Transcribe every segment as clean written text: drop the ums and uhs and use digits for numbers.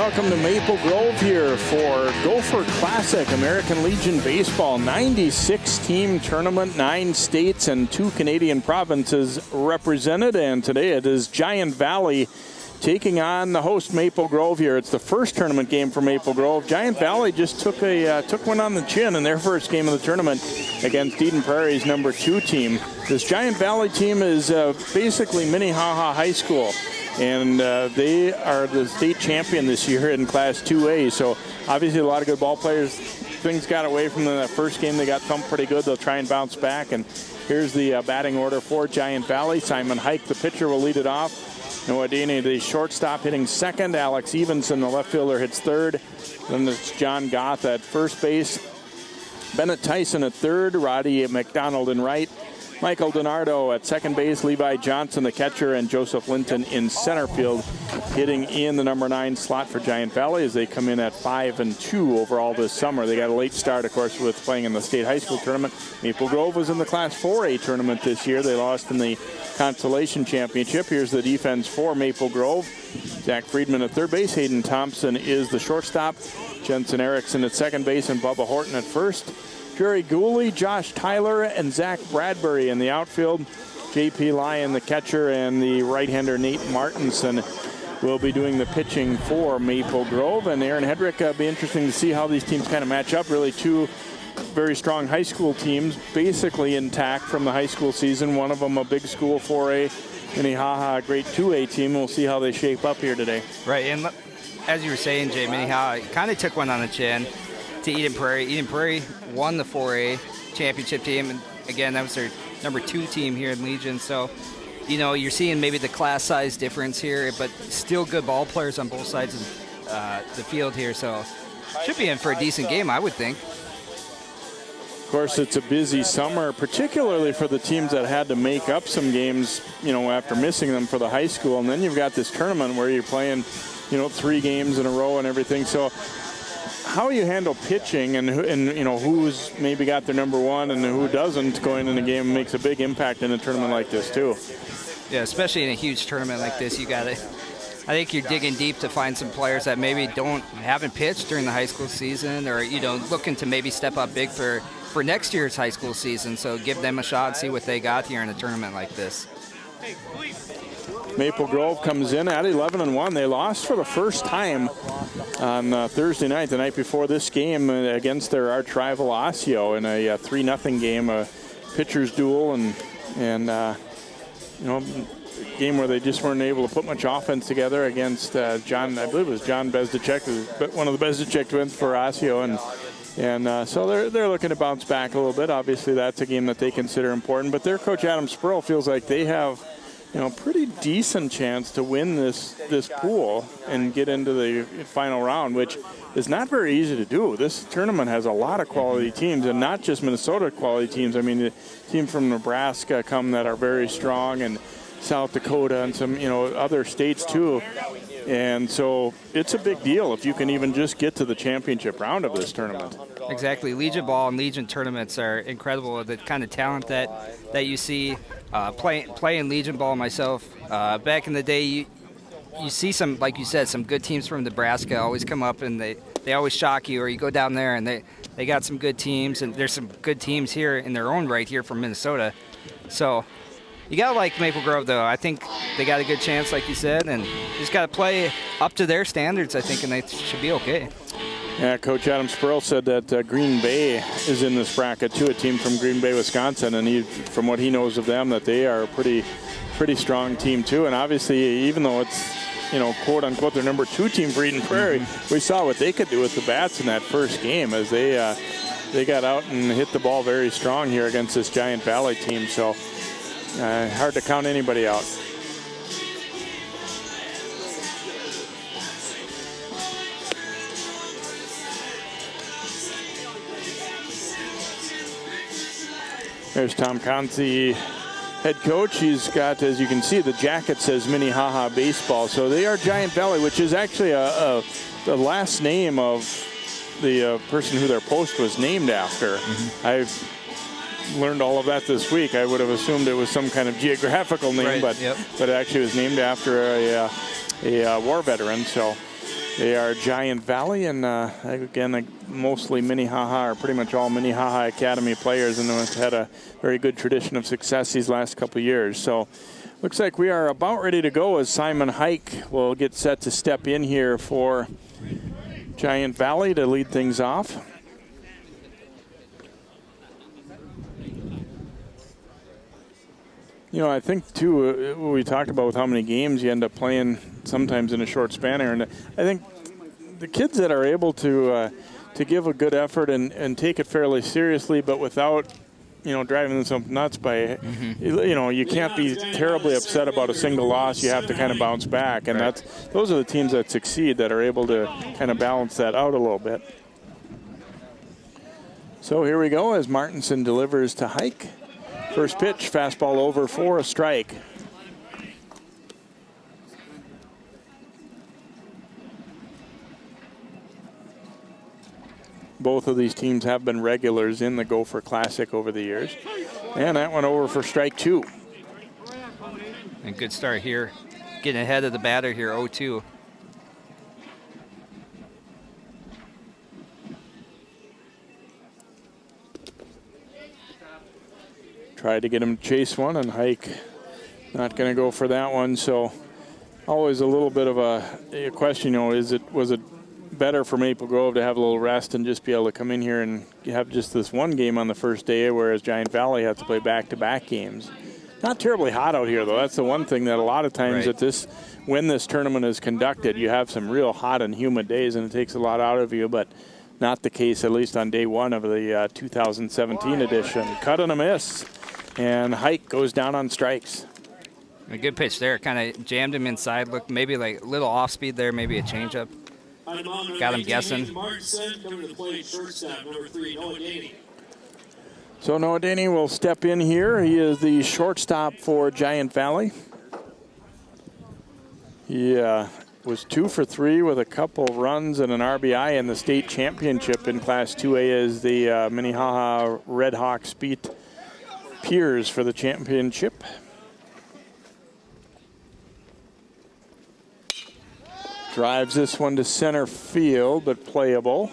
Welcome to Maple Grove here for Gopher Classic American Legion Baseball 96-team tournament, 9 states and 2 Canadian provinces represented, and today it is Giantvalley taking on the host Maple Grove here. It's the first tournament game for Maple Grove. Giantvalley just took one on the chin in their first game of the tournament against Eden Prairie's number 2 team. This Giantvalley team is basically Minnehaha High School. And they are the state champion this year in Class 2A. So obviously a lot of good ball players. Things got away from the first game. They got thumped pretty good. They'll try and bounce back. And here's the batting order for Giantvalley. Simon Hike, the pitcher, will lead it off. Noah Daney, the shortstop, hitting second. Alex Evenson, the left fielder, hits third. Then it's John Goth at first base. Bennett Tyson at third. Roddy McDonald in right. Michael DiNardo at second base, Levi Johnson, the catcher, and Joseph Linton in center field, hitting in the number 9 slot for Giantvalley as they come in at 5-2 overall this summer. They got a late start, of course, with playing in the state high school tournament. Maple Grove was in the Class 4A tournament this year. They lost in the consolation championship. Here's the defense for Maple Grove. Zach Friedman at third base. Hayden Thompson is the shortstop. Jensen Erickson at second base and Bubba Horton at first. Jerry Gooley, Josh Tyler, and Zach Bradbury in the outfield. J.P. Lyon, the catcher, and the right-hander Nate Martinson will be doing the pitching for Maple Grove. And Aaron Hedrick, be interesting to see how these teams kind of match up. Really 2 very strong high school teams, basically intact from the high school season. One of them a big school 4A, Minnehaha, great 2A team. We'll see how they shape up here today. Right, and as you were saying, Jay, Minnehaha kind of took one on the chin to Eden Prairie. Eden Prairie won the 4A championship team, and again, that was their number 2 team here in Legion. So, you know, you're seeing maybe the class size difference here, but still good ball players on both sides of the field here. So, should be in for a decent game, I would think. Of course, it's a busy summer, particularly for the teams that had to make up some games, you know, after missing them for the high school. And then you've got this tournament where you're playing, you know, 3 games in a row and everything. So, how you handle pitching and you know who's maybe got their number 1 and who doesn't going in a game makes a big impact in a tournament like this too. Yeah, especially in a huge tournament like this, you got to. I think you're digging deep to find some players that maybe haven't pitched during the high school season, or you know looking to maybe step up big for next year's high school season. So give them a shot, see what they got here in a tournament like this. Maple Grove comes in at 11-1. They lost for the first time on Thursday night, the night before this game, against their arch rival Osseo in a 3-0 game, a pitcher's duel, and you know, a game where they just weren't able to put much offense together against John. I believe it was John Bezdacek, one of the Bezdacek twins for Osseo, and so they're looking to bounce back a little bit. Obviously, that's a game that they consider important, but their coach Adam Spurl feels like they have, you know, pretty decent chance to win this pool and get into the final round, which is not very easy to do. This tournament has a lot of quality teams, and not just Minnesota quality teams. I mean, the team from Nebraska come that are very strong, and South Dakota and some, you know, other states too. And so it's a big deal if you can even just get to the championship round of this tournament. Exactly. Legion ball and Legion tournaments are incredible. The kind of talent that you see playing Legion ball myself. Back in the day, you see some, like you said, some good teams from Nebraska always come up, and they always shock you, or you go down there and they got some good teams, and there's some good teams here in their own right here from Minnesota. So you got to like Maple Grove, though. I think they got a good chance, like you said, and just got to play up to their standards, I think, and they should be okay. Yeah, Coach Adam Spurl said that Green Bay is in this bracket, too, a team from Green Bay, Wisconsin, and from what he knows of them, that they are a pretty strong team, too. And obviously, even though it's, you know, quote-unquote, their number 2 team for Eden Prairie, we saw what they could do with the bats in that first game as they got out and hit the ball very strong here against this Giantvalley team. So hard to count anybody out. There's Tom Conzi, head coach. He's got, as you can see, the jacket says Minnehaha Baseball. So they are Giantvalley, which is actually the last name of the person who their post was named after. Mm-hmm. I've learned all of that this week. I would have assumed it was some kind of geographical name, right, but it actually was named after a war veteran. So They are Giantvalley, and again, mostly Minnehaha, or pretty much all Minnehaha Academy players, and have had a very good tradition of success these last couple of years. So looks like we are about ready to go as Simon Hike will get set to step in here for Giantvalley to lead things off. You know, I think, too, we talked about with how many games you end up playing sometimes in a short span here. And I think the kids that are able to give a good effort and take it fairly seriously, but without, you know, driving themselves nuts by, you know, you can't be terribly upset about a single loss. You have to kind of bounce back. And those are the teams that succeed, that are able to kind of balance that out a little bit. So here we go as Martinson delivers to Hike. First pitch, fastball over for a strike. Both of these teams have been regulars in the Gopher Classic over the years. And that one over for strike 2. And good start here. Getting ahead of the batter here, 0-2. Tried to get him to chase one, and Hike not going to go for that one. So always a little bit of a question, you know, was it better for Maple Grove to have a little rest and just be able to come in here and have just this one game on the first day, whereas Giantvalley has to play back-to-back games? Not terribly hot out here, though. That's the one thing that a lot of times when this tournament is conducted, you have some real hot and humid days, and it takes a lot out of you, but not the case, at least on day one of the 2017 edition. Cut and a miss. And Hike goes down on strikes. A good pitch there. Kind of jammed him inside. Looked maybe like a little off speed there, maybe a changeup. Got him guessing. So Noah Daney will step in here. He is the shortstop for Giantvalley. He was 2 for 3 with a couple runs and an RBI in the state championship in Class 2A as the Minnehaha Red Hawks beat Piers for the championship. Drives this one to center field, but playable.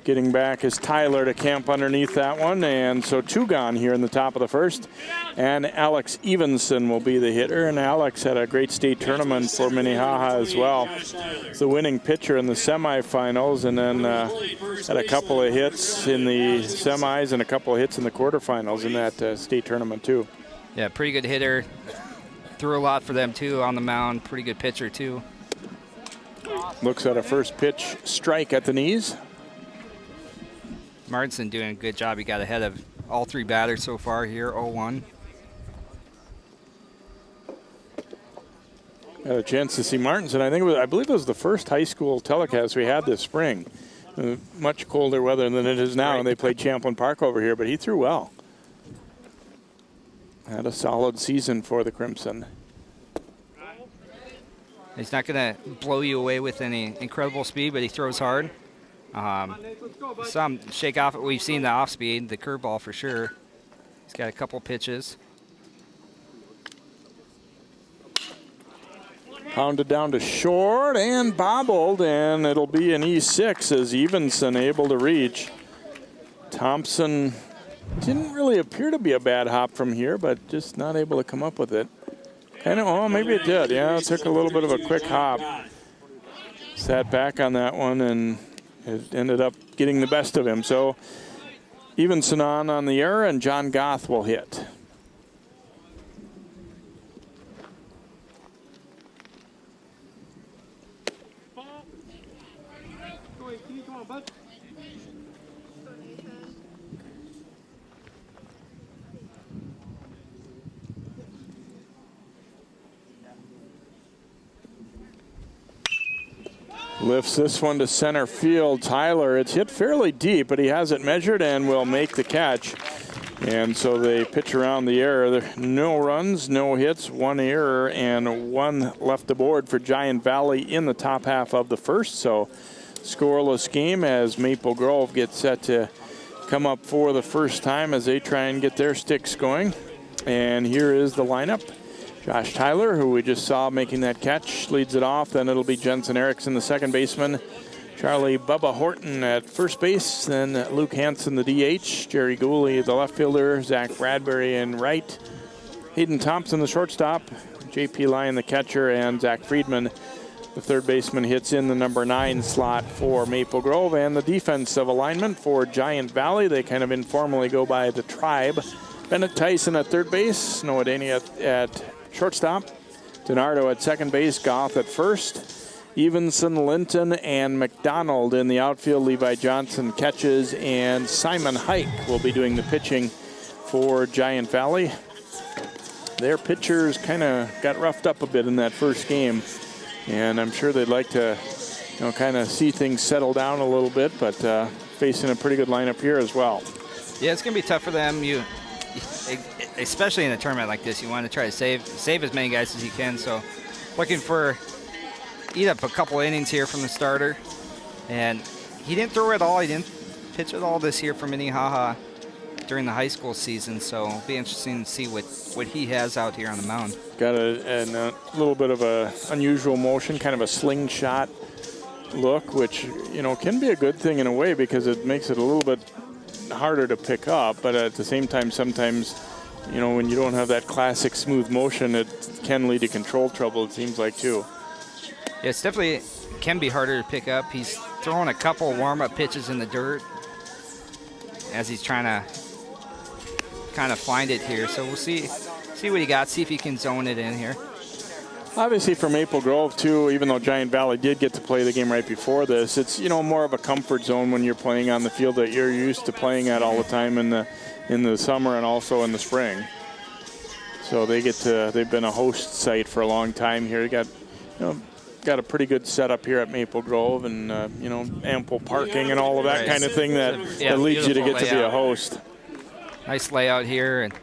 Getting back is Tyler to camp underneath that one, and so 2 gone here in the top of the first. And Alex Evenson will be the hitter, and Alex had a great state tournament for Minnehaha as well. He's the winning pitcher in the semifinals, and then had a couple of hits in the semis and a couple of hits in the quarterfinals in that state tournament too. Yeah, pretty good hitter. Threw a lot for them too on the mound. Pretty good pitcher too. Looks at a first pitch strike at the knees. Martinson doing a good job. He got ahead of all 3 batters so far here, 0-1. Had a chance to see Martinson. I believe it was the first high school telecast we had this spring. Much colder weather than it is now, and they played Champlin Park over here, but he threw well. Had a solid season for the Crimson. He's not going to blow you away with any incredible speed, but he throws hard. Some shake off. We've seen the off speed, the curveball for sure. He's got a couple pitches. Pounded down to short and bobbled, and it'll be an E6 as Evenson able to reach. Thompson didn't really appear to be a bad hop from here, but just not able to come up with it. Maybe it did. Yeah, it took a little bit of a quick hop. Sat back on that one, and it ended up getting the best of him. So Evenson on the error, and John Goth will hit. Lifts this one to center field. Tyler, it's hit fairly deep, but he has it measured and will make the catch. And so they pitch around the error. No runs, no hits, 1 error, and 1 left aboard for Giantvalley in the top half of the first. So scoreless game as Maple Grove gets set to come up for the first time as they try and get their sticks going. And here is the lineup. Josh Tyler, who we just saw making that catch, leads it off. Then it'll be Jensen Erickson, the second baseman. Charlie Bubba Horton at first base. Then Luke Hansen, the DH. Jerry Gooley, the left fielder. Zach Bradbury in right. Hayden Thompson, the shortstop. J.P. Lyon, the catcher. And Zach Friedman, the third baseman, hits in the number 9 slot for Maple Grove. And the defensive alignment for Giantvalley. They kind of informally go by the Tribe. Bennett Tyson at third base. Noah Daney at shortstop. DiNardo at second base. Goff at first. Evenson, Linton, and McDonald in the outfield. Levi Johnson catches, and Simon Hike will be doing the pitching for Giantvalley. Their pitchers kind of got roughed up a bit in that first game, and I'm sure they'd like to, kind of see things settle down a little bit, but facing a pretty good lineup here as well. Yeah, it's going to be tough for them. Especially in a tournament like this, you want to try to save as many guys as you can. So, looking for eat up a couple innings here from the starter, and he didn't throw it all. He didn't pitch it all this year for Minnehaha during the high school season. So, it'll be interesting to see what he has out here on the mound. Got a little bit of a unusual motion, kind of a slingshot look, which can be a good thing in a way because it makes it a little bit harder to pick up, but at the same time, sometimes, when you don't have that classic smooth motion, it can lead to control trouble, it seems like, too. Yeah, it's definitely can be harder to pick up. He's throwing a couple warm-up pitches in the dirt as he's trying to kind of find it here. So we'll see what he got, see if he can zone it in here. Obviously for Maple Grove, too, even though Giantvalley did get to play the game right before this, it's, more of a comfort zone when you're playing on the field that you're used to playing at all the time in the summer and also in the spring. So they've been a host site for a long time here. Got a pretty good setup here at Maple Grove and, ample parking and all of that kind of thing that leads you to get to be a host. Nice layout here, and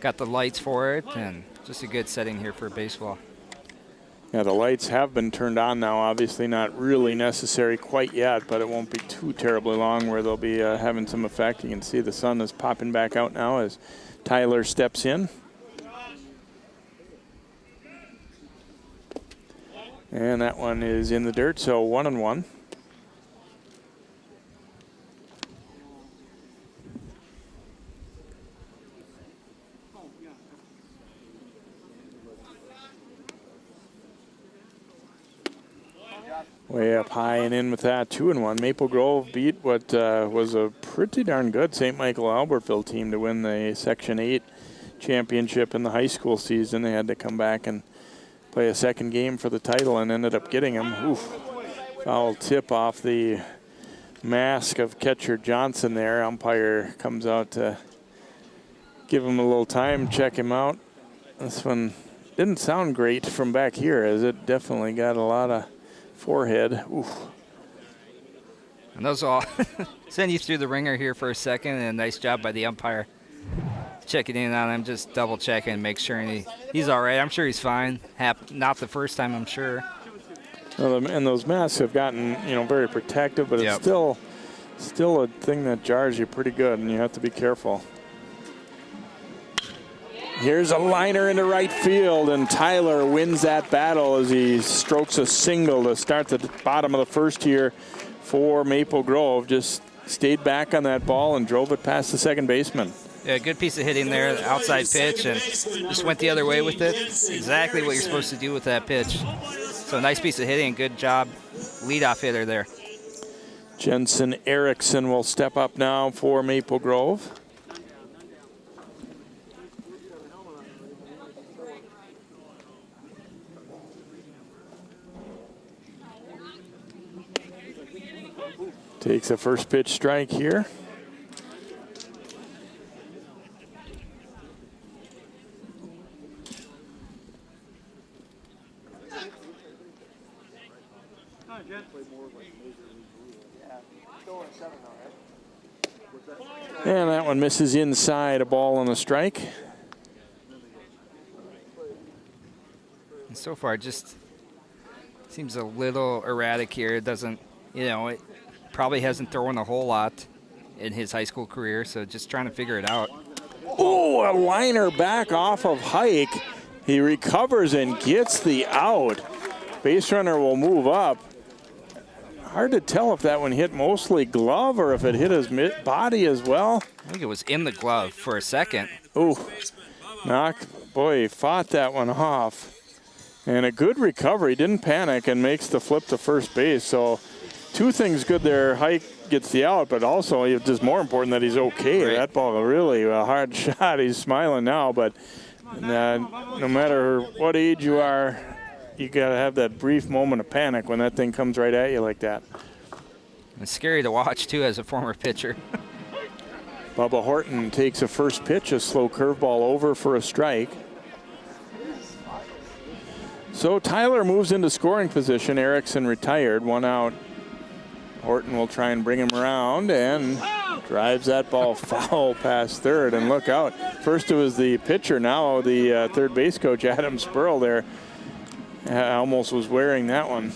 got the lights for it, and just a good setting here for baseball. Yeah, the lights have been turned on now. Obviously not really necessary quite yet, but it won't be too terribly long where they'll be having some effect. You can see the sun is popping back out now as Tyler steps in. And that one is in the dirt, so 1-1. Way up high and in with that, 2-1. Maple Grove beat what was a pretty darn good St. Michael Albertville team to win the Section 8 championship in the high school season. They had to come back and play a second game for the title and ended up getting him. Oof. Foul tip off the mask of catcher Johnson there. Umpire comes out to give him a little time, check him out. This one didn't sound great from back here, as it definitely got a lot of forehead. Oof. And those all send you through the ringer here for a second, and a nice job by the umpire checking in on him, just double checking, make sure he's all right. I'm sure he's fine. Not the first time, I'm sure. Well, and those masks have gotten very protective, but it's still a thing that jars you pretty good, and you have to be careful. Here's a liner into right field, and Tyler wins that battle as he strokes a single to start the bottom of the first here for Maple Grove. Just stayed back on that ball and drove it past the second baseman. Yeah, good piece of hitting there, outside pitch, and just went the other way with it. Exactly what you're supposed to do with that pitch. So nice piece of hitting, good job, leadoff hitter there. Jensen Erickson will step up now for Maple Grove. Takes a first pitch strike here. And that one misses inside, a ball and a strike. And so far, just seems a little erratic here. It doesn't, it probably hasn't thrown a whole lot in his high school career, so just trying to figure it out. Ooh, Oh, a liner back off of Hike. He recovers and gets the out. Base runner will move up. Hard to tell if that one hit mostly glove or if it hit his body as well. I think it was in the glove for a second. Oh, boy, he fought that one off. And a good recovery, didn't panic and makes the flip to first base. So two things good there. Hike gets the out, but also it's just more important that he's okay. Right. That ball really a hard shot. He's smiling now, but no matter what age you are, you got to have that brief moment of panic when that thing comes right at you like that. It's scary to watch, too, as a former pitcher. Bubba Horton takes a first pitch, a slow curveball over for a strike. So Tyler moves into scoring position. Erickson retired, 1 out. Horton will try and bring him around and drives that ball foul past third. And look out. First it was the pitcher, now the third base coach, Adam Spurl there. Almost was wearing that one.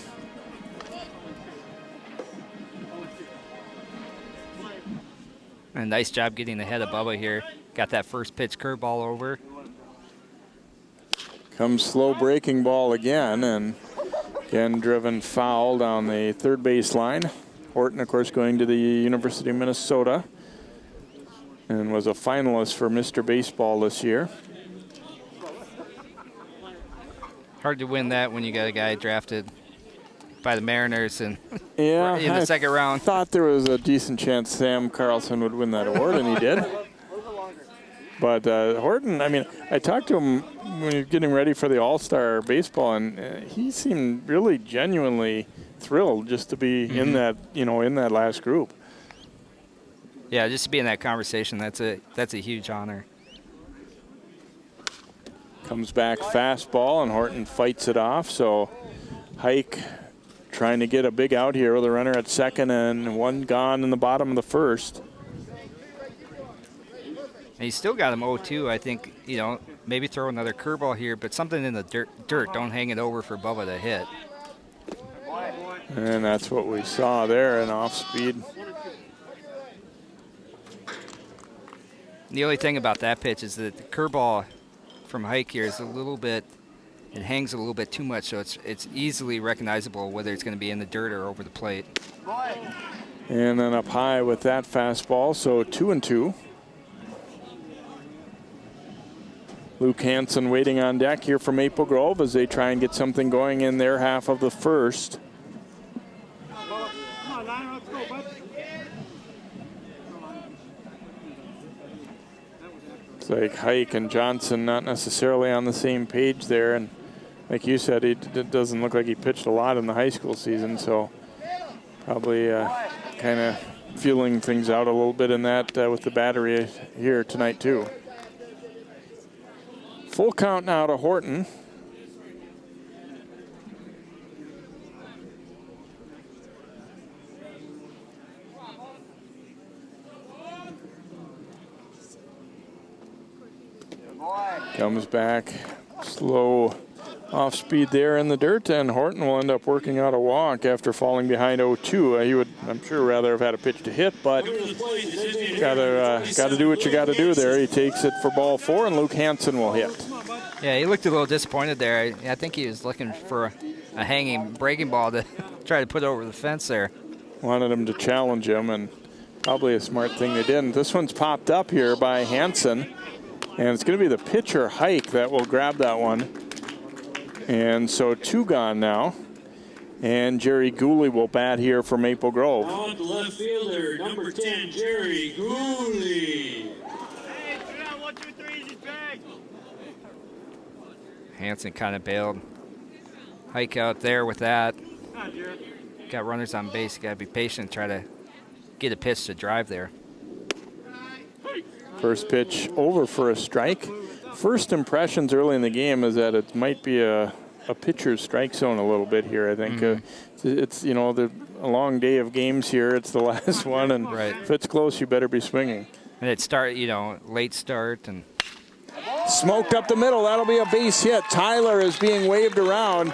A nice job getting ahead of Bubba here. Got that first pitch curveball over. Comes slow breaking ball again, and again driven foul down the third base line. Horton, of course, going to the University of Minnesota and was a finalist for Mr. Baseball this year. Hard to win that when you got a guy drafted by the Mariners and yeah, in the second round. I thought there was a decent chance Sam Carlson would win that award, and he did. But Horton, I mean, I talked to him when he was getting ready for the All-Star baseball, and he seemed really genuinely thrilled just to be in that, in that last group. Yeah, just to be in that conversation, that's a huge honor. Comes back fastball, and Horton fights it off. So Hike trying to get a big out here with a runner at second and one gone in the bottom of the first. And he's still got him 0-2. I think, maybe throw another curveball here, but something in the dirt. Don't hang it over for Bubba to hit. And that's what we saw there, an off speed. The only thing about that pitch is that the curveball from Hike here is a little bit, it hangs a little bit too much, so it's easily recognizable whether it's going to be in the dirt or over the plate. And then up high with that fastball, so 2-2. Luke Hansen waiting on deck here for Maple Grove as they try and get something going in their half of the first. It's like Hike and Johnson not necessarily on the same page there, and like you said, it doesn't look like he pitched a lot in the high school season, so probably kind of feeling things out a little bit in that with the battery here tonight too. Full count now to Horton. Comes back, slow off speed there in the dirt, and Horton will end up working out a walk after falling behind 0-2. He would, I'm sure, rather have had a pitch to hit, but gotta do what you gotta do there. He takes it for ball 4, and Luke Hansen will hit. Yeah, he looked a little disappointed there. I think he was looking for a hanging breaking ball to try to put over the fence there. Wanted him to challenge him, and probably a smart thing they didn't. This one's popped up here by Hansen, and it's going to be the pitcher Hike that will grab that one. And so 2 gone now. And Jerry Gooley will bat here for Maple Grove. On the left fielder, number 10, Jerry Gooley. Hansen kind of bailed. Hike out there with that. Got runners on base. Got to be patient, try to get a pitch to drive there. First pitch over for a strike. First impressions early in the game is that it might be a pitcher's strike zone a little bit here, I think. It's, a long day of games here. It's the last one, and if it's close, you better be swinging. And it late start. And smoked up the middle. That'll be a base hit. Tyler is being waved around.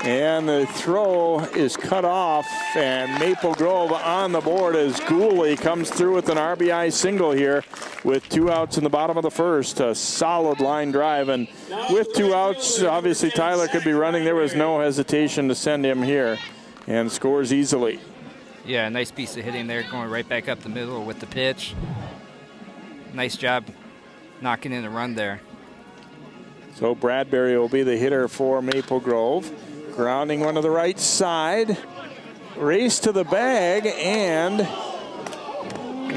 And the throw is cut off, and Maple Grove on the board as Gooley comes through with an RBI single here with 2 outs in the bottom of the first. A solid line drive, and with 2 outs, obviously Tyler could be running. There was no hesitation to send him here, and scores easily. Yeah, nice piece of hitting there, going right back up the middle with the pitch. Nice job knocking in a run there. So Bradbury will be the hitter for Maple Grove. Grounding one to the right side. Race to the bag and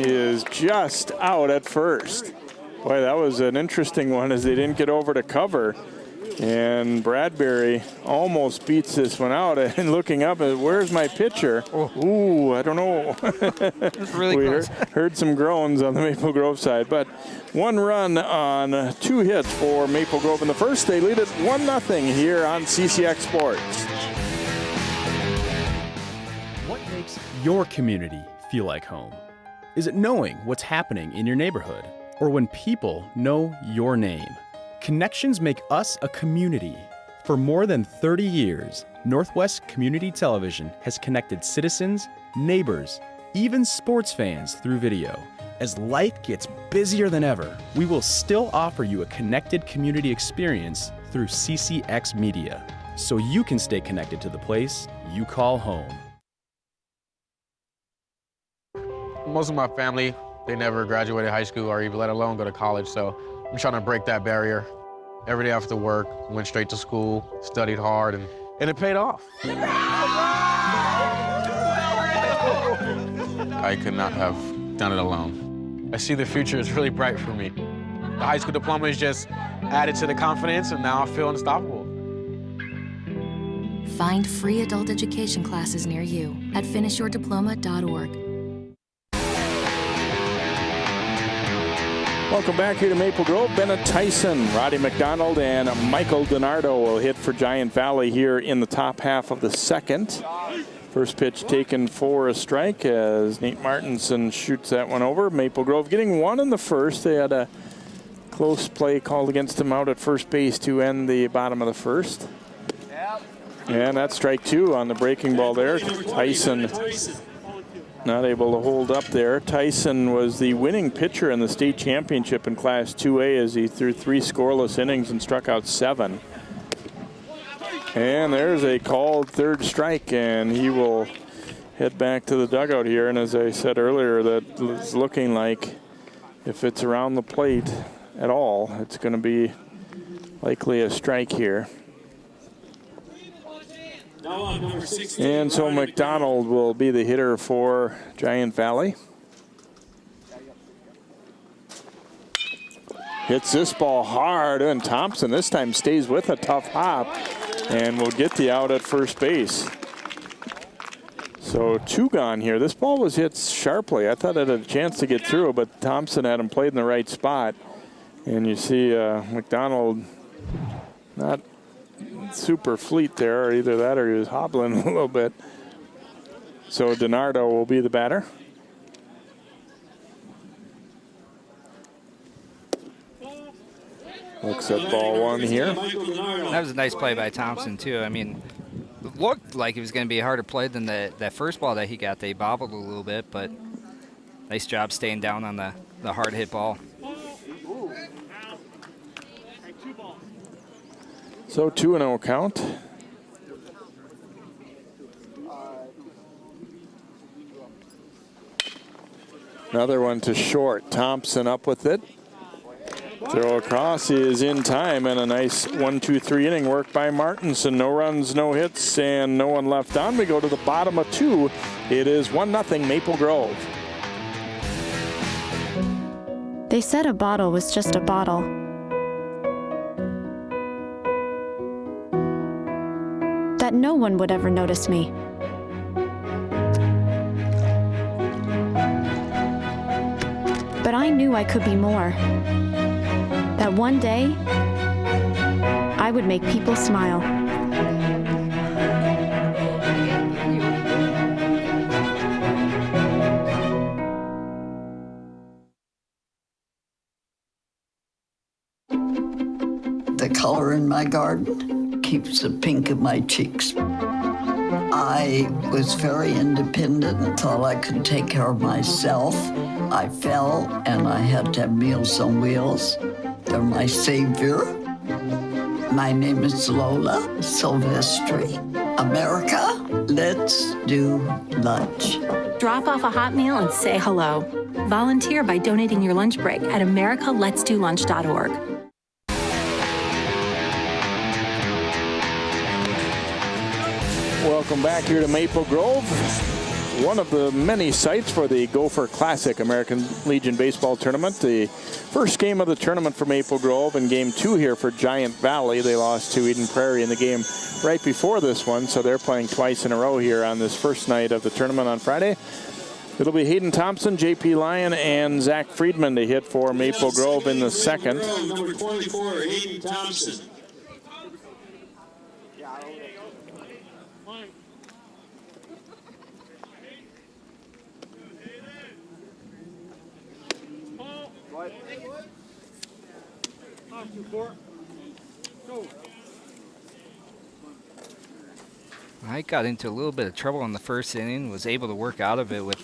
is just out at first. Boy, that was an interesting one as they didn't get over to cover. And Bradbury almost beats this one out. And looking up, where's my pitcher? Ooh, I don't know. Really we close. heard some groans on the Maple Grove side. But 1 run on 2 hits for Maple Grove in the first. They lead it 1-0 here on CCX Sports. What makes your community feel like home? Is it knowing what's happening in your neighborhood? Or when people know your name? Connections make us a community. For more than 30 years, Northwest Community Television has connected citizens, neighbors, even sports fans through video. As life gets busier than ever, we will still offer you a connected community experience through CCX Media, so you can stay connected to the place you call home. Most of my family, they never graduated high school or even let alone go to college, so I'm trying to break that barrier. Every day after work, went straight to school, studied hard, and it paid off. I could not have done it alone. I see the future is really bright for me. The high school diploma is just added to the confidence, and now I feel unstoppable. Find free adult education classes near you at finishyourdiploma.org. Welcome back here to Maple Grove. Bennett Tyson, Roddy McDonald, and Michael DiNardo will hit for Giantvalley here in the top half of the second. First pitch taken for a strike as Nate Martinson shoots that one over. Maple Grove getting 1 in the first. They had a close play called against them out at first base to end the bottom of the first. And that's strike 2 on the breaking ball there. Tyson not able to hold up there. Tyson was the winning pitcher in the state championship in Class 2A as he threw 3 scoreless innings and struck out 7. And there's a called third strike, and he will head back to the dugout here. And as I said earlier, that it's looking like if it's around the plate at all, it's going to be likely a strike here. And so McDonald will be the hitter for Giantvalley. Hits this ball hard, and Thompson this time stays with a tough hop and will get the out at first base. So 2 gone here. This ball was hit sharply. I thought it had a chance to get through, but Thompson had him played in the right spot. And you see McDonald not super fleet there, or either that or he was hobbling a little bit. So DiNardo will be the batter. Looks at ball 1 here. That was a nice play by Thompson, too. I mean, it looked like it was going to be a harder play than that first ball that he got. They bobbled a little bit, but nice job staying down on the hard hit ball. So 2-0 count. Another one to short. Thompson up with it. Throw across is in time, and a nice 1-2-3 inning work by Martinson. No runs, no hits, and no one left on. We go to the bottom of 2. It is 1-0 Maple Grove. They said a bottle was just a bottle. That no one would ever notice me. But I knew I could be more. That one day, I would make people smile. The color in my garden keeps the pink in my cheeks. I was very independent and thought I could take care of myself. I fell and I had to have Meals on Wheels. They're my savior. My name is Lola Silvestri. America, let's do lunch. Drop off a hot meal and say hello. Volunteer by donating your lunch break at americaletsdolunch.org. Welcome back here to Maple Grove, one of the many sites for the Gopher Classic American Legion Baseball Tournament. The first game of the tournament for Maple Grove and game 2 here for Giantvalley. They lost to Eden Prairie in the game right before this one, so they're playing twice in a row here on this first night of the tournament on Friday. It'll be Hayden Thompson, J.P. Lyon, and Zach Friedman to hit for Maple Grove in the second. Number 24, Hayden Thompson. I got into a little bit of trouble in the first inning, was able to work out of it with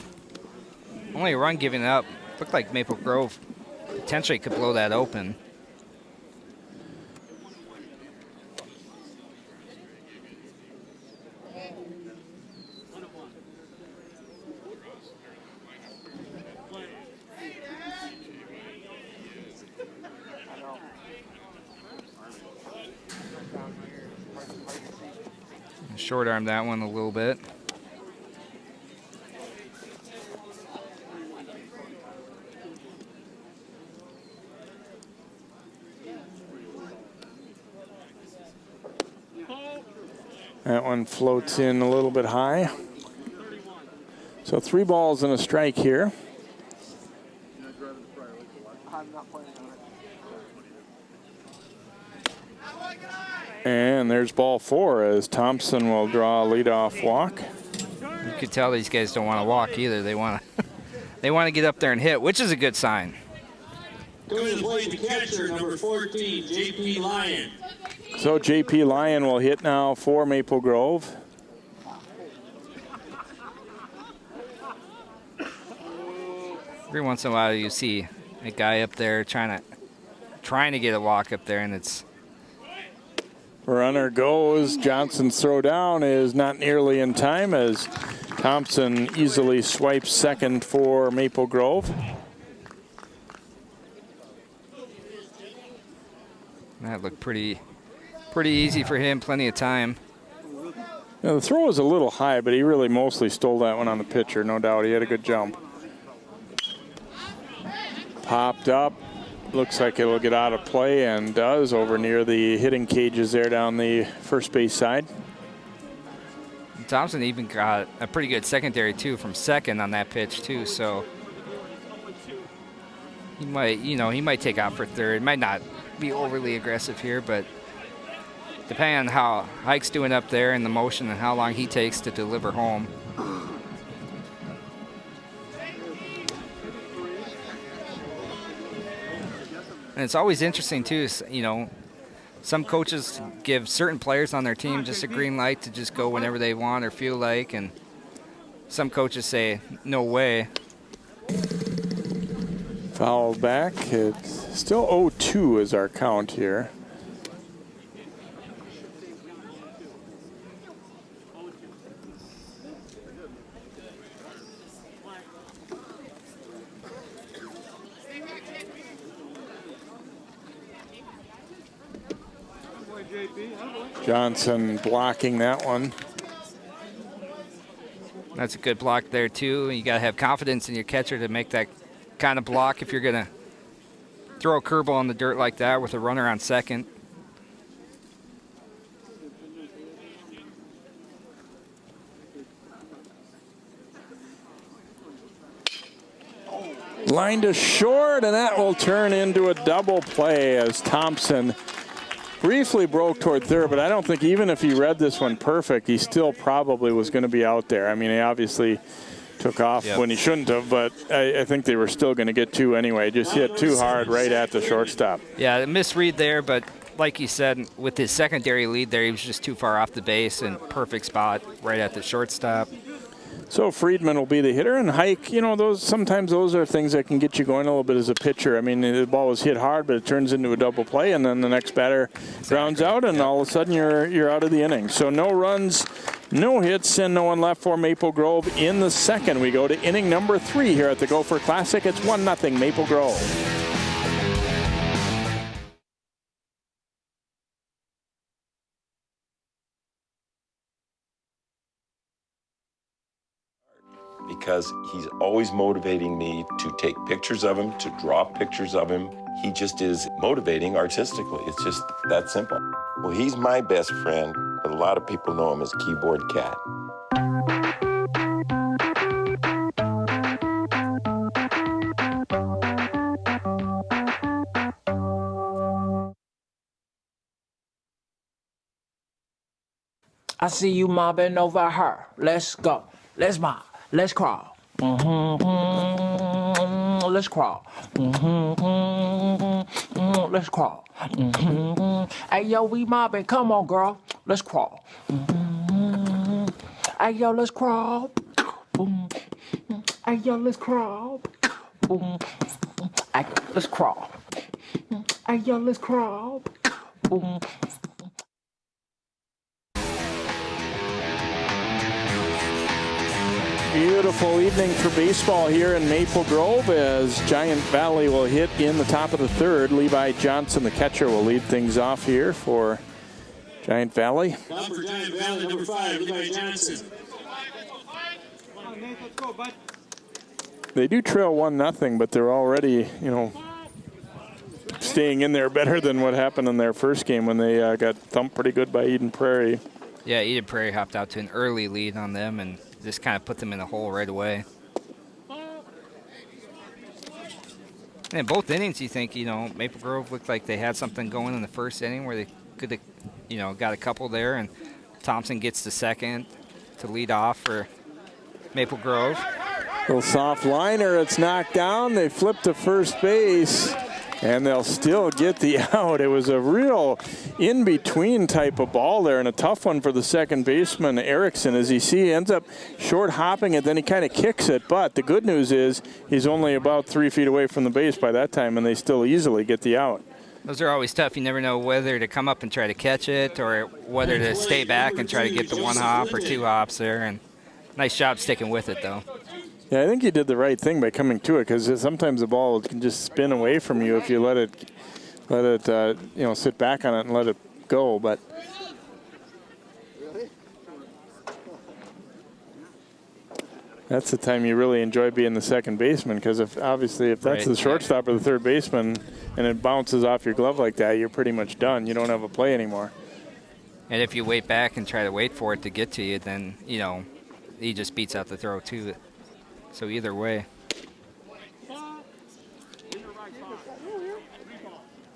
only a run given up. Looked like Maple Grove potentially could blow that open. Short arm that one a little bit. That one floats in a little bit high. So 3 balls and a strike here. And there's ball 4 as Thompson will draw a leadoff walk. You could tell these guys don't want to walk either. They want to they want to get up there and hit, which is a good sign. Going to play the catcher, number 14, J.P. Lyon. So J.P. Lyon will hit now for Maple Grove. Every once in a while you see a guy up there trying to get a walk up there, and it's runner goes. Johnson's throw down is not nearly in time as Thompson easily swipes second for Maple Grove. That looked pretty easy for him, plenty of time. Now, the throw was a little high, but he really mostly stole that one on the pitcher, no doubt. He had a good jump. Popped up. Looks like it'll get out of play and does over near the hitting cages there down the first base side. Thompson even got a pretty good secondary too from second on that pitch too, so he might take out for third. Might not be overly aggressive here, but depending on how Hike's doing up there and the motion and how long he takes to deliver home. And it's always interesting too, some coaches give certain players on their team just a green light to just go whenever they want or feel like, and some coaches say, no way. Foul back. It's still 0-2 is our count here. Johnson blocking that one. That's a good block there too. You got to have confidence in your catcher to make that kind of block if you're going to throw a curveball in the dirt like that with a runner on second. Line to short, and that will turn into a double play as Thompson briefly broke toward third, but I don't think even if he read this one perfect, he still probably was going to be out there. I mean, he obviously took off when he shouldn't have, but I think they were still going to get 2 anyway. Just hit too hard right at the shortstop. Yeah, a misread there, but like you said, with his secondary lead there, he was just too far off the base and perfect spot right at the shortstop. So Friedman will be the hitter, and Hike, sometimes those are things that can get you going a little bit as a pitcher. I mean, the ball was hit hard, but it turns into a double play, and then the next batter grounds out, and all of a sudden you're out of the inning. So no runs, no hits, and no one left for Maple Grove in the second. We go to inning number 3 here at the Gopher Classic. It's 1-0 Maple Grove. Because he's always motivating me to take pictures of him, to draw pictures of him. He just is motivating artistically. It's just that simple. Well, he's my best friend, but a lot of people know him as Keyboard Cat. I see you mobbing over her. Let's go. Let's mob. Let's crawl. Let's crawl. Let's crawl. Hey, yo, we mobbing. Come on, girl. Let's crawl. Hey, yo, let's crawl. Hey, yo, let's crawl. Hey, let's crawl. Hey, yo, let's crawl. Beautiful evening for baseball here in Maple Grove as Giantvalley will hit in the top of the third. Levi Johnson, the catcher, will lead things off here for Giantvalley. Number Giantvalley, number 5, Levi Johnson. They do trail 1-0, but they're already, staying in there better than what happened in their first game when they got thumped pretty good by Eden Prairie. Yeah, Eden Prairie hopped out to an early lead on them and just kind of put them in a hole right away. And in both innings, you think, Maple Grove looked like they had something going in the first inning where they could have, got a couple there, and Thompson gets the second to lead off for Maple Grove. Little soft liner, it's knocked down. They flip to first base, and they'll still get the out. It was a real in-between type of ball there, and a tough one for the second baseman, Erickson. As you see, he ends up short hopping it, then he kind of kicks it. But the good news is he's only about 3 feet away from the base by that time, and they still easily get the out. Those are always tough. You never know whether to come up and try to catch it or whether to stay back and try to get the 1 hop or 2 hops there. And nice job sticking with it, though. Yeah, I think he did the right thing by coming to it, because sometimes the ball can just spin away from you if you let it sit back on it and let it go. But that's the time you really enjoy being the second baseman, because if that's the shortstop or the third baseman and it bounces off your glove like that, you're pretty much done. You don't have a play anymore. And if you wait back and try to wait for it to get to you, then, he just beats out the throw too. So either way.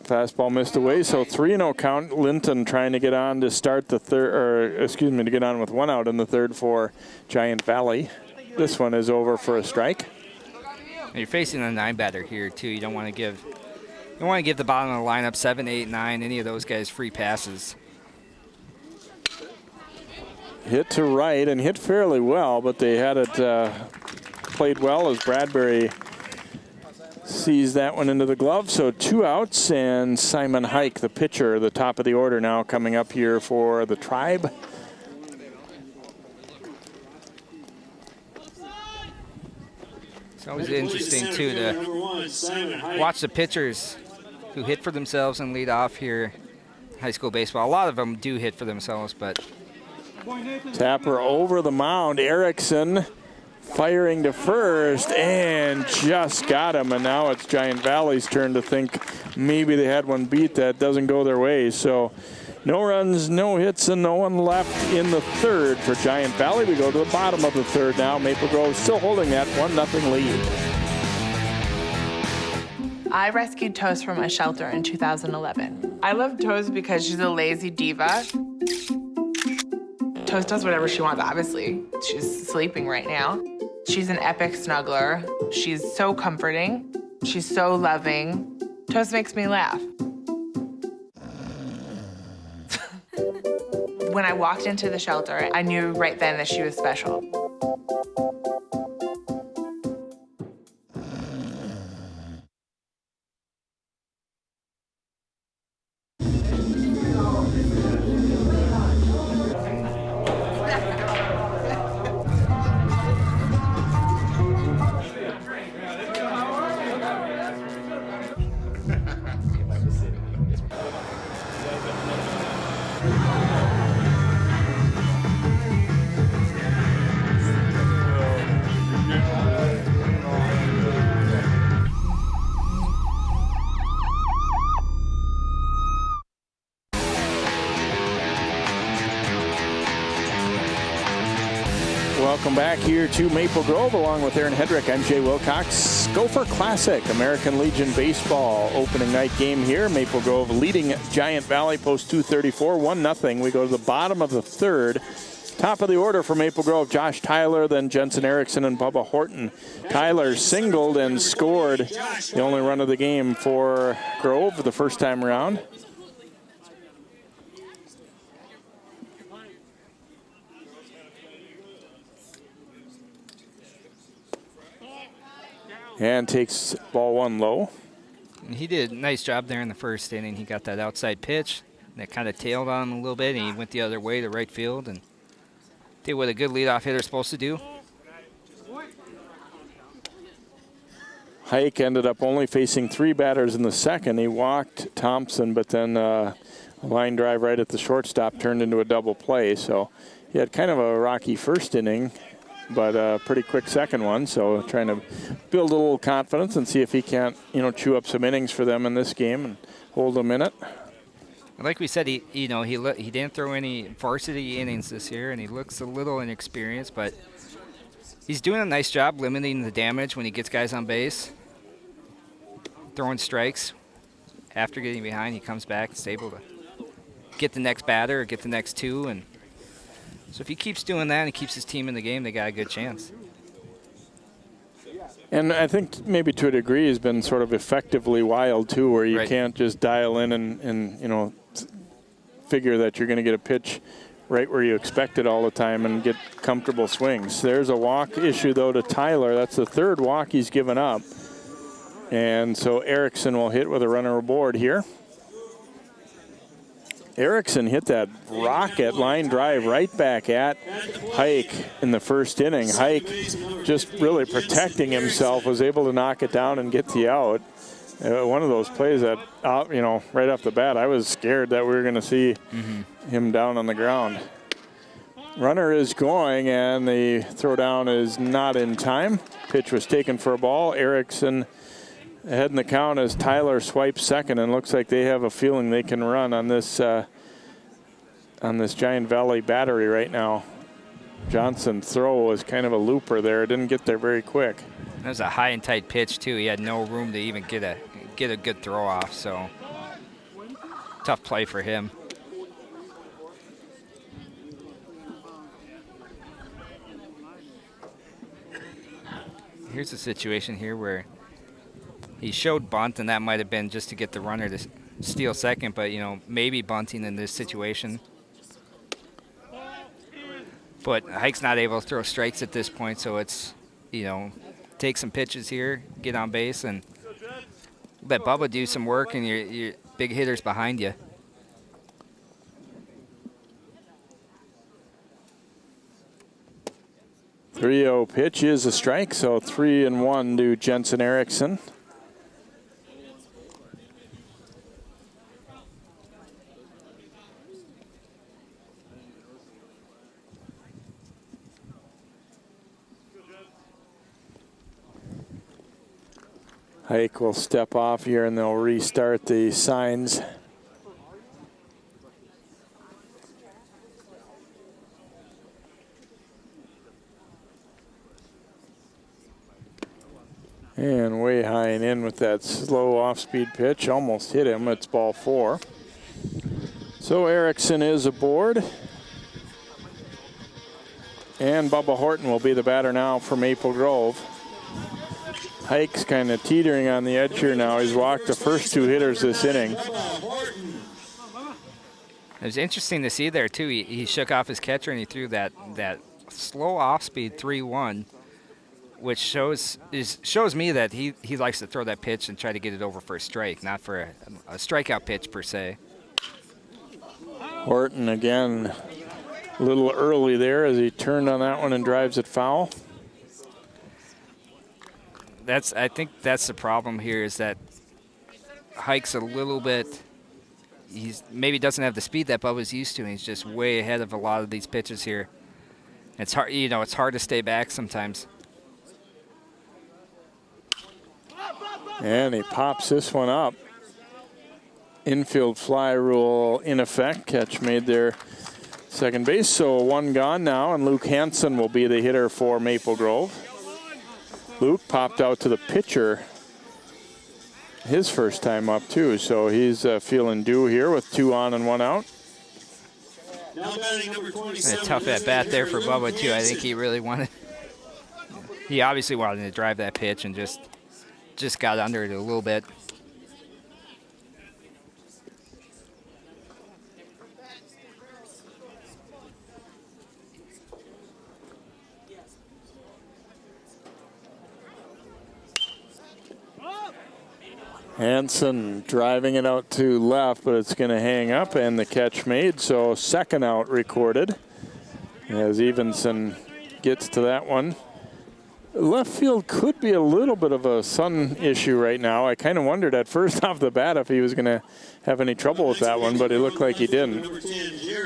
Fastball missed away, so 3-0 count. Linton trying to get on to start the third, to get on with 1 out in the third for Giantvalley. This one is over for a strike. And you're facing a 9-batter here too. You don't want to give the bottom of the lineup 7, 8, 9, any of those guys free passes. Hit to right and hit fairly well, but they had it played well as Bradbury sees that one into the glove. So 2 outs, and Simon Hike, the pitcher, the top of the order now coming up here for the Tribe. It's always interesting, too, to watch the pitchers who hit for themselves and lead off here in high school baseball. A lot of them do hit for themselves, but... Tapper over the mound. Erickson firing to first and just got him. And now it's Giantvalley's turn to think maybe they had one beat that doesn't go their way. So no runs, no hits, and no one left in the third for Giantvalley. We go to the bottom of the third now. Maple Grove still holding that 1-0 lead. I rescued Toast from a shelter in 2011. I love Toast because she's a lazy diva. Toast does whatever she wants, obviously. She's sleeping right now. She's an epic snuggler. She's so comforting. She's so loving. Toast makes me laugh. When I walked into the shelter, I knew right then that she was special. Welcome back here to Maple Grove along with Aaron Hedrick. I'm Jay Wilcox. Gopher Classic, American Legion Baseball opening night game here. Maple Grove leading Giantvalley post 234, 1-0. We go to the bottom of the third. Top of the order for Maple Grove, Josh Tyler, then Jensen Erickson and Bubba Horton. Tyler singled and scored the only run of the game for Grove the first time around. And takes ball one low. He did a nice job there in the first inning. He got that outside pitch that kind of tailed on him a little bit, and he went the other way to right field and did what a good leadoff hitter is supposed to do. Hike ended up only facing 3 batters in the second. He walked Thompson, but then a line drive right at the shortstop turned into a double play. So he had kind of a rocky first inning, but a pretty quick second one. So trying to build a little confidence and see if he can't, chew up some innings for them in this game and hold them in it. Like we said, he didn't throw any varsity innings this year, and he looks a little inexperienced, but he's doing a nice job limiting the damage when he gets guys on base. Throwing strikes. After getting behind, he comes back and is able to get the next batter or get the next two, and so if he keeps doing that and he keeps his team in the game, they got a good chance. And I think maybe to a degree he's been sort of effectively wild too, where you can't just dial in and figure that you're going to get a pitch right where you expect it all the time and get comfortable swings. There's a walk issue though to Tyler. That's the third walk he's given up. And so Erickson will hit with a runner aboard here. Erickson hit that rocket line drive right back at Hike in the first inning. Hike just really protecting himself, was able to knock it down and get the out. One of those plays that, right off the bat, I was scared that we were going to see him down on the ground. Runner is going, and the throw down is not in time. Pitch was taken for a ball. Erickson ahead in the count as Tyler swipes second, and looks like they have a feeling they can run on this Giantvalley battery right now. Johnson's throw was kind of a looper there. It didn't get there very quick. That was a high and tight pitch too. He had no room to even get a good throw off. So tough play for him. Here's a situation here where he showed bunt, and that might have been just to get the runner to steal second, but maybe bunting in this situation. But Hike's not able to throw strikes at this point, so it's, take some pitches here, get on base, and let Bubba do some work, and your big hitters behind you. .30 pitch is a strike, so 3-1 to Jensen Erickson. Hike will step off here and they'll restart the signs. And way high and in with that slow off-speed pitch. Almost hit him. It's ball 4. So Erickson is aboard. And Bubba Horton will be the batter now for Maple Grove. Hike's kind of teetering on the edge here now. He's walked the first 2 hitters this inning. was interesting to see there, too. He shook off his catcher and he threw that slow off-speed 3-1, which shows me that he likes to throw that pitch and try to get it over for a strike, not for a strikeout pitch per se. Horton again a little early there as he turned on that one and drives it foul. I think that's the problem here, is that Hike's a little bit, he's maybe doesn't have the speed that Bubba's used to, and he's just way ahead of a lot of these pitches here. It's hard, it's hard to stay back sometimes. And he pops this one up. Infield fly rule in effect. Catch made there, second base. So one gone now, and Luke Hansen will be the hitter for Maple Grove. Luke popped out to the pitcher his first time up too, so he's feeling due here with 2 on and 1 out. A tough at bat there for Bubba too. I think he really wanted, he obviously wanted to drive that pitch and just got under it a little bit. Hansen driving it out to left, but it's going to hang up, and the catch made. So second out recorded as Evenson gets to that one. Left field could be a little bit of a sun issue right now. I kind of wondered at first off the bat if he was going to have any trouble with that one, but it looked like he didn't.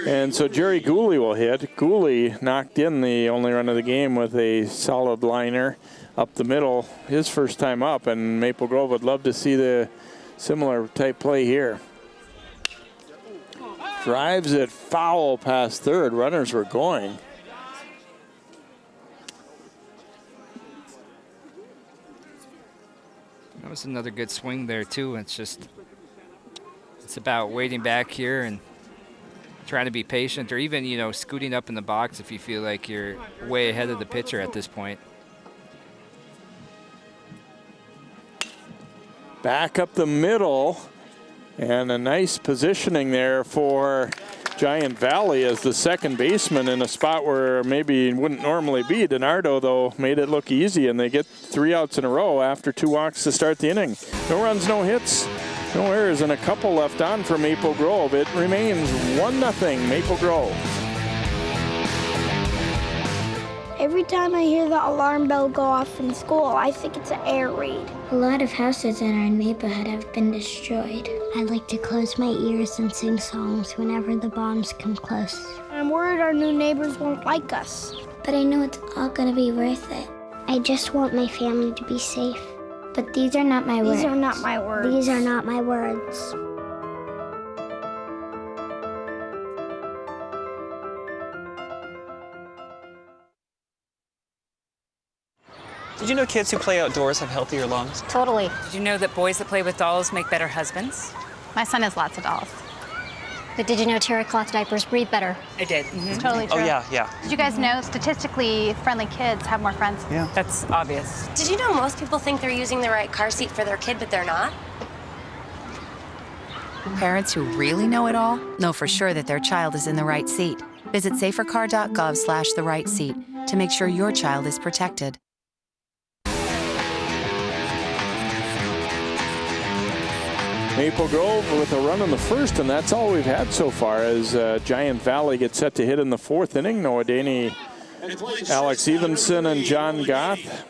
And so Jerry Gooley will hit. Gooley knocked in the only run of the game with a solid liner up the middle, his first time up, and Maple Grove would love to see the similar type play here. Drives it foul past third. Runners were going. That was another good swing there too. It's about waiting back here and trying to be patient, or even, scooting up in the box if you feel like you're way ahead of the pitcher at this point. Back up the middle, and a nice positioning there for Giantvalley as the second baseman in a spot where maybe it wouldn't normally be. DiNardo, though, made it look easy, and they get 3 outs in a row after 2 walks to start the inning. No runs, no hits, no errors, and a couple left on for Maple Grove. It remains 1-0 Maple Grove. Every time I hear the alarm bell go off in school, I think it's an air raid. A lot of houses in our neighborhood have been destroyed. I like to close my ears and sing songs whenever the bombs come close. I'm worried our new neighbors won't like us. But I know it's all gonna be worth it. I just want my family to be safe. But these are not my words. These are not my words. These are not my words. Did you know kids who play outdoors have healthier lungs? Totally. Did you know that boys that play with dolls make better husbands? My son has lots of dolls. But did you know terracloth diapers breathe better? I did. It's totally true. Oh, yeah. Did you guys know statistically friendly kids have more friends? Yeah. That's obvious. Did you know most people think they're using the right car seat for their kid, but they're not? Parents who really know it all know for sure that their child is in the right seat. Visit safercar.gov/the right seat to make sure your child is protected. Maple Grove with a run in the first, and that's all we've had so far as Giantvalley gets set to hit in the 4th inning. Noah Daney, Alex Evenson, and John Goth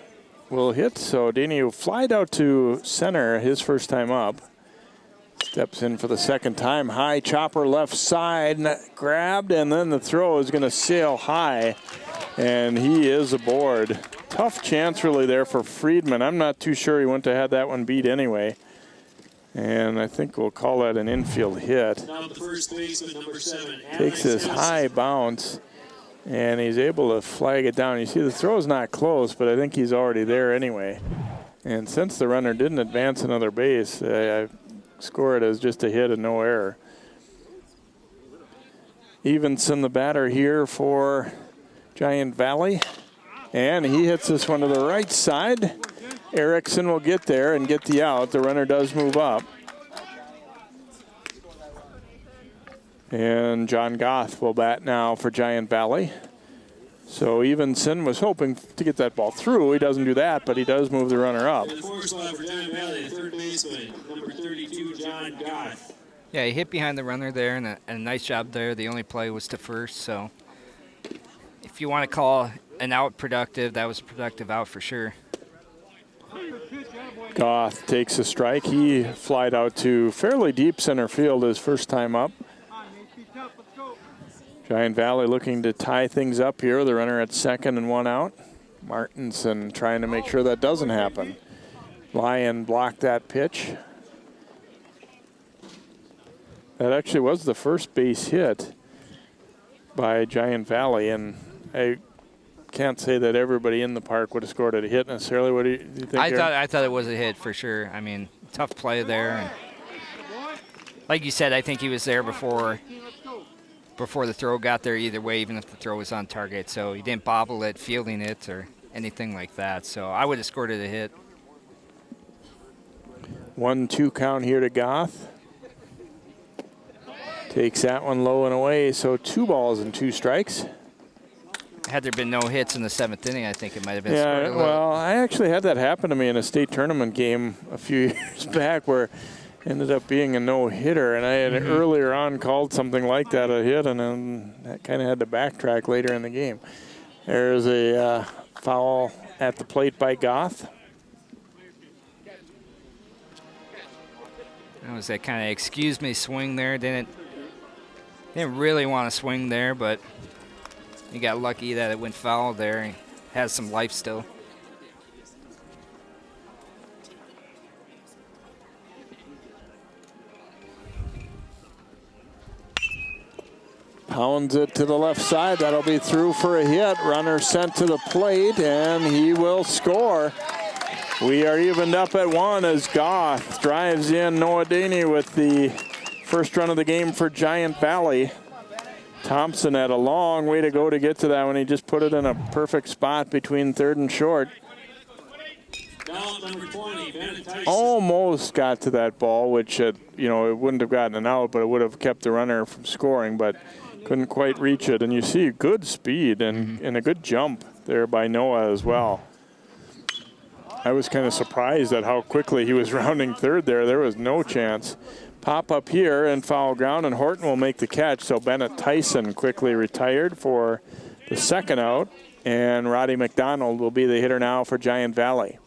will hit. So Daney, who flied out to center his first time up, steps in for the second time. High chopper left side, grabbed, and then the throw is going to sail high, and he is aboard. Tough chance really there for Friedman. I'm not too sure he wouldn't have had that one beat anyway. And I think we'll call that an infield hit. Now the first baseman, number 7. Takes this high bounce, and he's able to flag it down. You see the throw's not close, but I think he's already there anyway. And since the runner didn't advance another base, I score it as just a hit and no error. Evenson, the batter here for Giantvalley. And he hits this one to the right side. Erickson will get there and get the out. The runner does move up. And John Goth will bat now for Giantvalley. So Evenson was hoping to get that ball through. He doesn't do that, but he does move the runner up. And the fourth slot for Giantvalley, third baseman, number 32, John Goth. Yeah, he hit behind the runner there, and a nice job there. The only play was to first, so if you want to call an out productive, that was a productive out for sure. Goth takes a strike. He flied out to fairly deep center field his first time up. Giantvalley looking to tie things up here. The runner at second and one out. Martinson trying to make sure that doesn't happen. Lyon blocked that pitch. That actually was the first base hit by Giantvalley, and I can't say that everybody in the park would have scored a hit necessarily. What do you think? I thought it was a hit for sure. I mean, tough play there. And like you said, I think he was there before the throw got there either way, even if the throw was on target. So he didn't bobble it, fielding it, or anything like that. So I would have scored it a hit. 1-2 count here to Goth. Takes that one low and away, so 2 balls and 2 strikes. Had there been no hits in the 7th inning, I think it might have been Yeah, scored. well, I actually had that happen to me in a state tournament game a few years back where it ended up being a no-hitter, and I had earlier on called something like that a hit, and then I kind of had to backtrack later in the game. There's a foul at the plate by Goth. That was that kind of excuse me swing there. Didn't really want to swing there, but he got lucky that it went foul there. He has some life still. Pounds it to the left side. That'll be through for a hit. Runner sent to the plate, and he will score. We are evened up at 1 as Goth drives in Noah Daney with the first run of the game for Giantvalley. Thompson had a long way to go to get to that one. He just put it in a perfect spot between third and short. Number 20, Almost got to that ball, which it wouldn't have gotten an out, but it would have kept the runner from scoring, but couldn't quite reach it. And you see good speed and a good jump there by Noah as well. I was kind of surprised at how quickly he was rounding third there. There was no chance. Pop up here and foul ground, and Horton will make the catch. So Bennett Tyson quickly retired for the second out, and Roddy McDonald will be the hitter now for Giantvalley.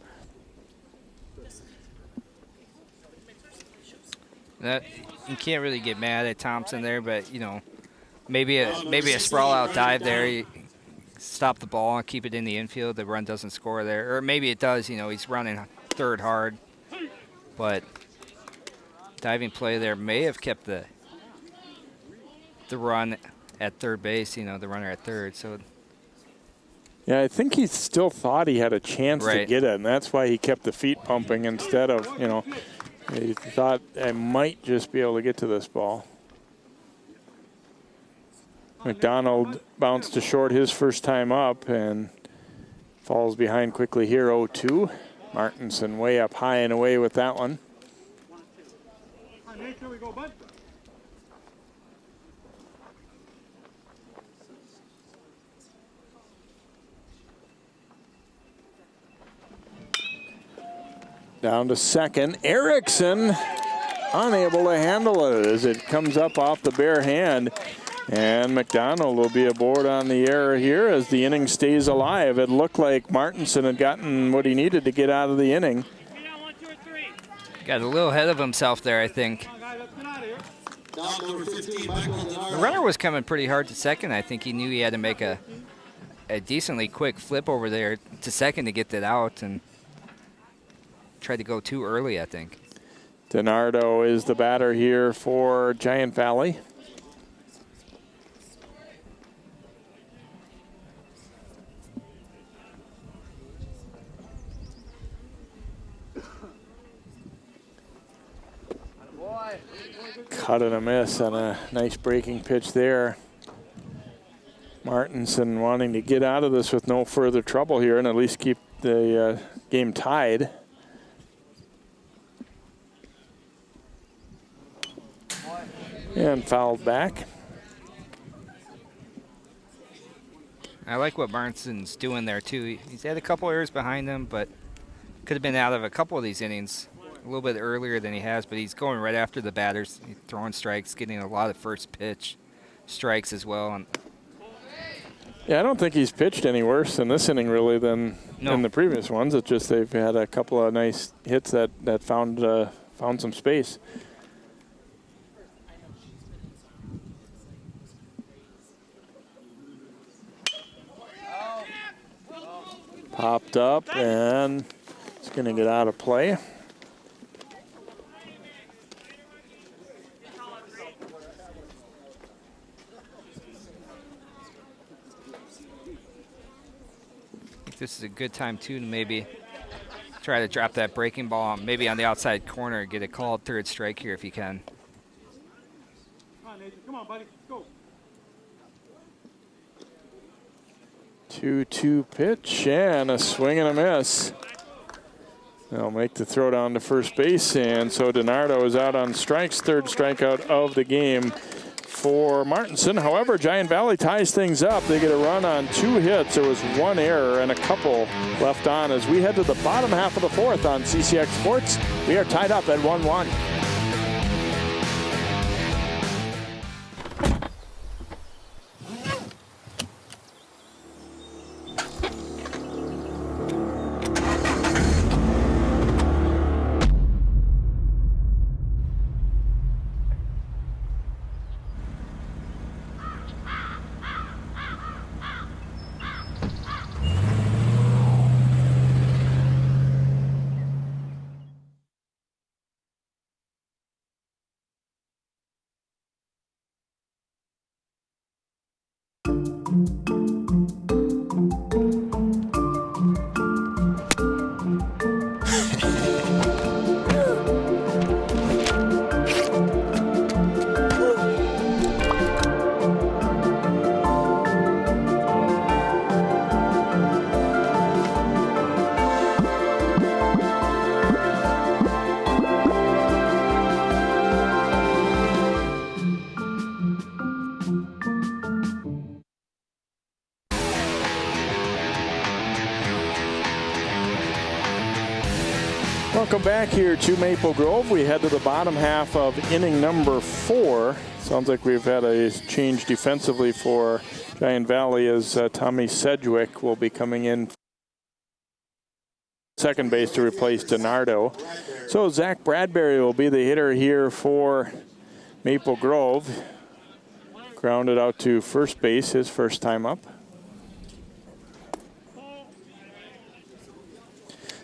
That you can't really get mad at Thompson there, but maybe a sprawl out dive there. You stop the ball and keep it in the infield. The run doesn't score there, or maybe it does. He's running third hard, but diving play there may have kept the run at third base. The runner at third. So yeah, I think he still thought he had a chance to get it, and that's why he kept the feet pumping instead of he thought I might just be able to get to this ball. McDonald bounced to short his first time up and falls behind quickly here, 0-2. Martinson way up high and away with that one. Down to second. Erickson unable to handle it as it comes up off the bare hand. And McDonald will be aboard on the error here as the inning stays alive. It looked like Martinson had gotten what he needed to get out of the inning. Got a little ahead of himself there, I think. The runner was coming pretty hard to second. I think he knew he had to make a decently quick flip over there to second to get that out, and tried to go too early, I think. DiNardo is the batter here for Giantvalley. Cut and a miss on a nice breaking pitch there. Martinson wanting to get out of this with no further trouble here and at least keep the game tied. And fouled back. I like what Martinson's doing there, too. He's had a couple errors behind him, but could have been out of a couple of these innings a little bit earlier than he has, but he's going right after the batters, he's throwing strikes, getting a lot of first pitch strikes as well. And yeah, I don't think he's pitched any worse in this inning, really, than in the previous ones. It's just they've had a couple of nice hits that found some space. Popped up, and it's going to get out of play. This is a good time, too, to maybe try to drop that breaking ball, maybe on the outside corner, get a called third strike here if you can. Come on, Nathan. Come on, buddy. Go. 2-2 pitch, and a swing and a miss. They'll make the throw down to first base, and so DiNardo is out on strikes, third strikeout of the game for Martinson. However, Giantvalley ties things up. They get a run on 2 hits. There was 1 error and a couple left on as we head to the bottom half of the 4th on CCX Sports. We are tied up at 1-1. Welcome back here to Maple Grove. We head to the bottom half of inning number 4. Sounds like we've had a change defensively for Giantvalley as Tommy Sedgwick will be coming in second base to replace DiNardo. So Zach Bradbury will be the hitter here for Maple Grove. Grounded out to first base, his first time up.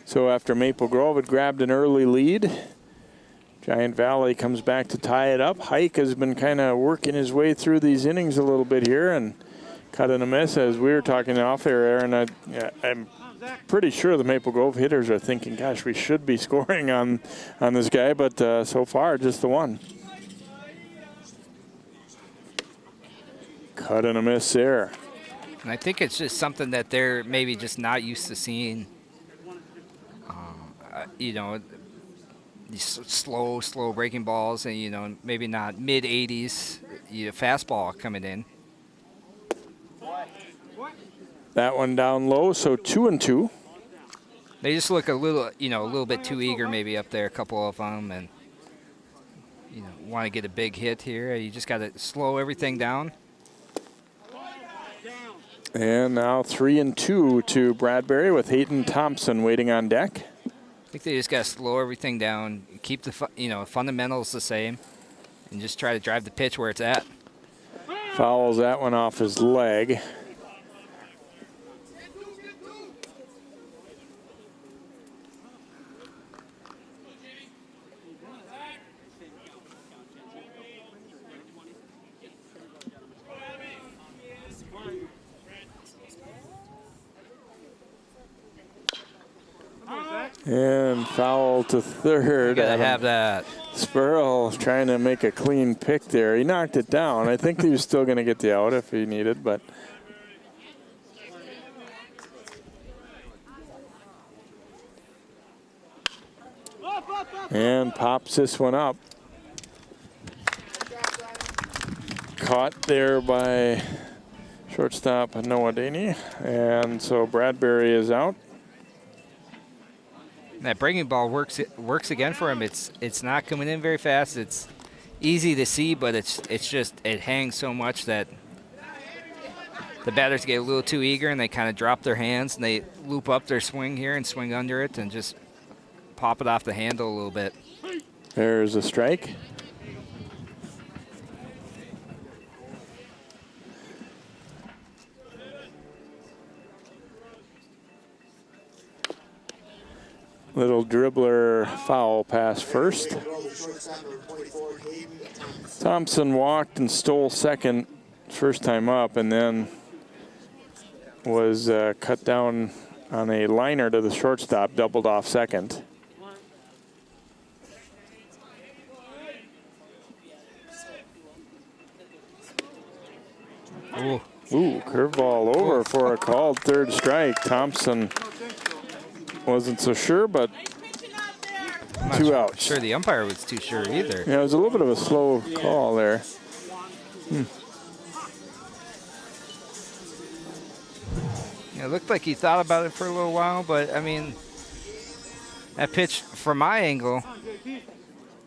So after Maple Grove had grabbed an early lead, Giantvalley comes back to tie it up. Hike has been kind of working his way through these innings a little bit here and cut in a miss as we were talking off air, Aaron. I'm pretty sure the Maple Grove hitters are thinking, gosh, we should be scoring on this guy, but so far just the one. Cut in a miss there. And I think it's just something that they're maybe just not used to seeing. You know, these slow breaking balls and, you know, maybe not mid-80s fastball coming in. That one down low, so 2-2. They just look a little bit too eager maybe up there, a couple of them, and, you know, want to get a big hit here. You just got to slow everything down. And now 3-2 to Bradbury with Hayden Thompson waiting on deck. I think they just got to slow everything down, keep the fundamentals the same, and just try to drive the pitch where it's at. Fouls that one off his leg. And foul to third. You gotta have that. Spurl trying to make a clean pick there. He knocked it down. I think he was still going to get the out if he needed, but. And pops this one up. Caught there by Shortstop Noah Daney. And so Bradbury is out. That breaking ball works again for him. It's not coming in very fast. It's easy to see, but it hangs so much that the batters get a little too eager and they kind of drop their hands and they loop up their swing here and swing under it and just pop it off the handle a little bit. There's a strike. Little dribbler foul pass first. Thompson walked and stole second first time up, and then was cut down on a liner to the shortstop, doubled off second. Ooh, curveball over for a called third strike. Thompson wasn't so sure, but two outs. Sure, the umpire was too sure either. Yeah, it was a little bit of a slow call there. Yeah, it looked like he thought about it for a little while, but I mean, that pitch from my angle,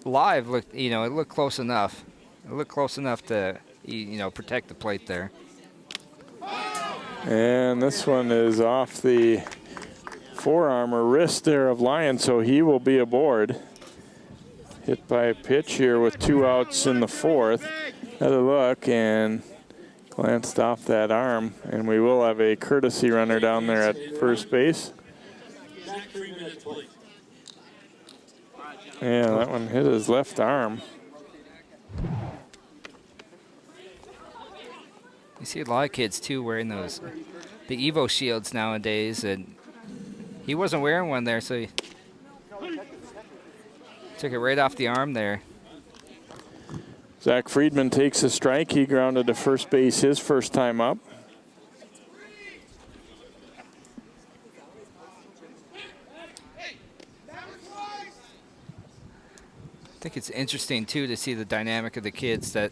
live looked, it looked close enough. It looked close enough to, protect the plate there. And this one is off the forearm or wrist there of Lyon, so he will be aboard. Hit by a pitch here with two outs in the fourth. Another look and glanced off that arm, and we will have a courtesy runner down there at first base. Yeah, that one hit his left arm. You see a lot of kids too wearing the Evo shields nowadays, and he wasn't wearing one there, so he took it right off the arm there. Zach Friedman takes a strike. He grounded to first base his first time up. I think it's interesting too to see the dynamic of the kids that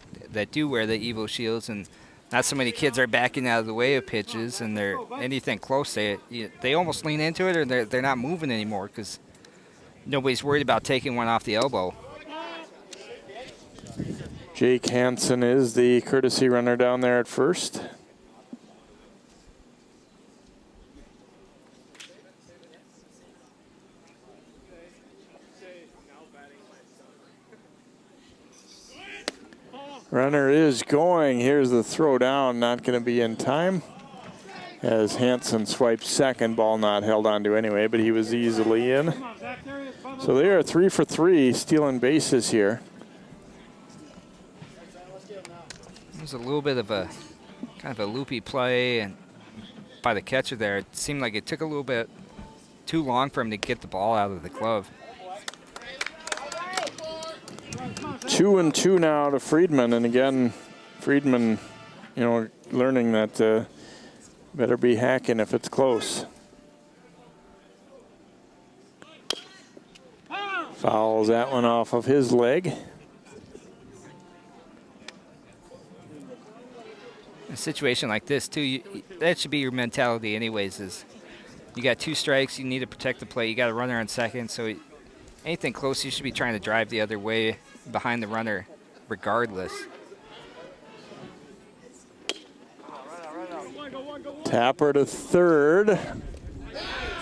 do wear the Evo shields, and not so many kids are backing out of the way of pitches, and they're anything close, they almost lean into it, or they're not moving anymore because nobody's worried about taking one off the elbow. Jake Hansen is the courtesy runner down there at first. Runner is going. Here's the throw down, not going to be in time. As Hansen swipes second, ball not held onto anyway, but he was easily in. So they are 3 for 3 stealing bases here. There's a little bit of a kind of a loopy play and by the catcher there. It seemed like it took a little bit too long for him to get the ball out of the glove. 2-2 now to Friedman, and again, Friedman, learning that better be hacking if it's close. Fouls that one off of his leg. A situation like this too, that should be your mentality anyways, is you got 2 strikes, you need to protect the plate, you got a runner on second, so anything close you should be trying to drive the other way behind the runner regardless. Tapper to third,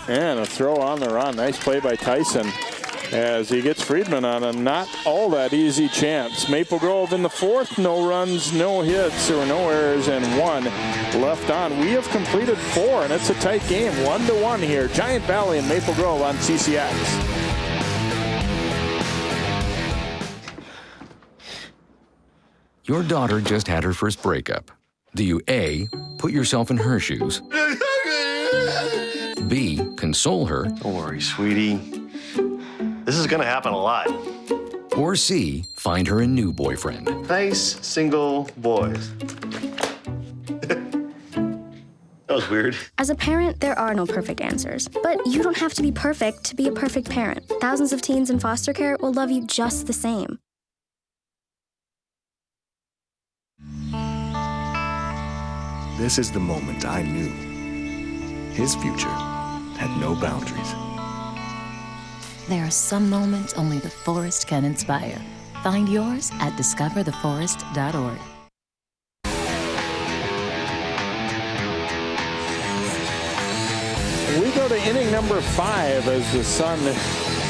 and a throw on the run. Nice play by Tyson as he gets Friedman on a not all that easy chance. Maple Grove in the fourth, no runs, no hits, or no errors, and 1 left on. We have completed 4, and it's a tight game, 1-1 here. Giantvalley and Maple Grove on CCX. Your daughter just had her first breakup. Do you A, put yourself in her shoes? B, console her? Don't worry, sweetie. This is gonna happen a lot. Or C, find her a new boyfriend? Nice, single boys. That was weird. As a parent, there are no perfect answers. But you don't have to be perfect to be a perfect parent. Thousands of teens in foster care will love you just the same. This is the moment I knew his future had no boundaries. There are some moments only the forest can inspire. Find yours at discovertheforest.org. We go to inning number 5 as the sun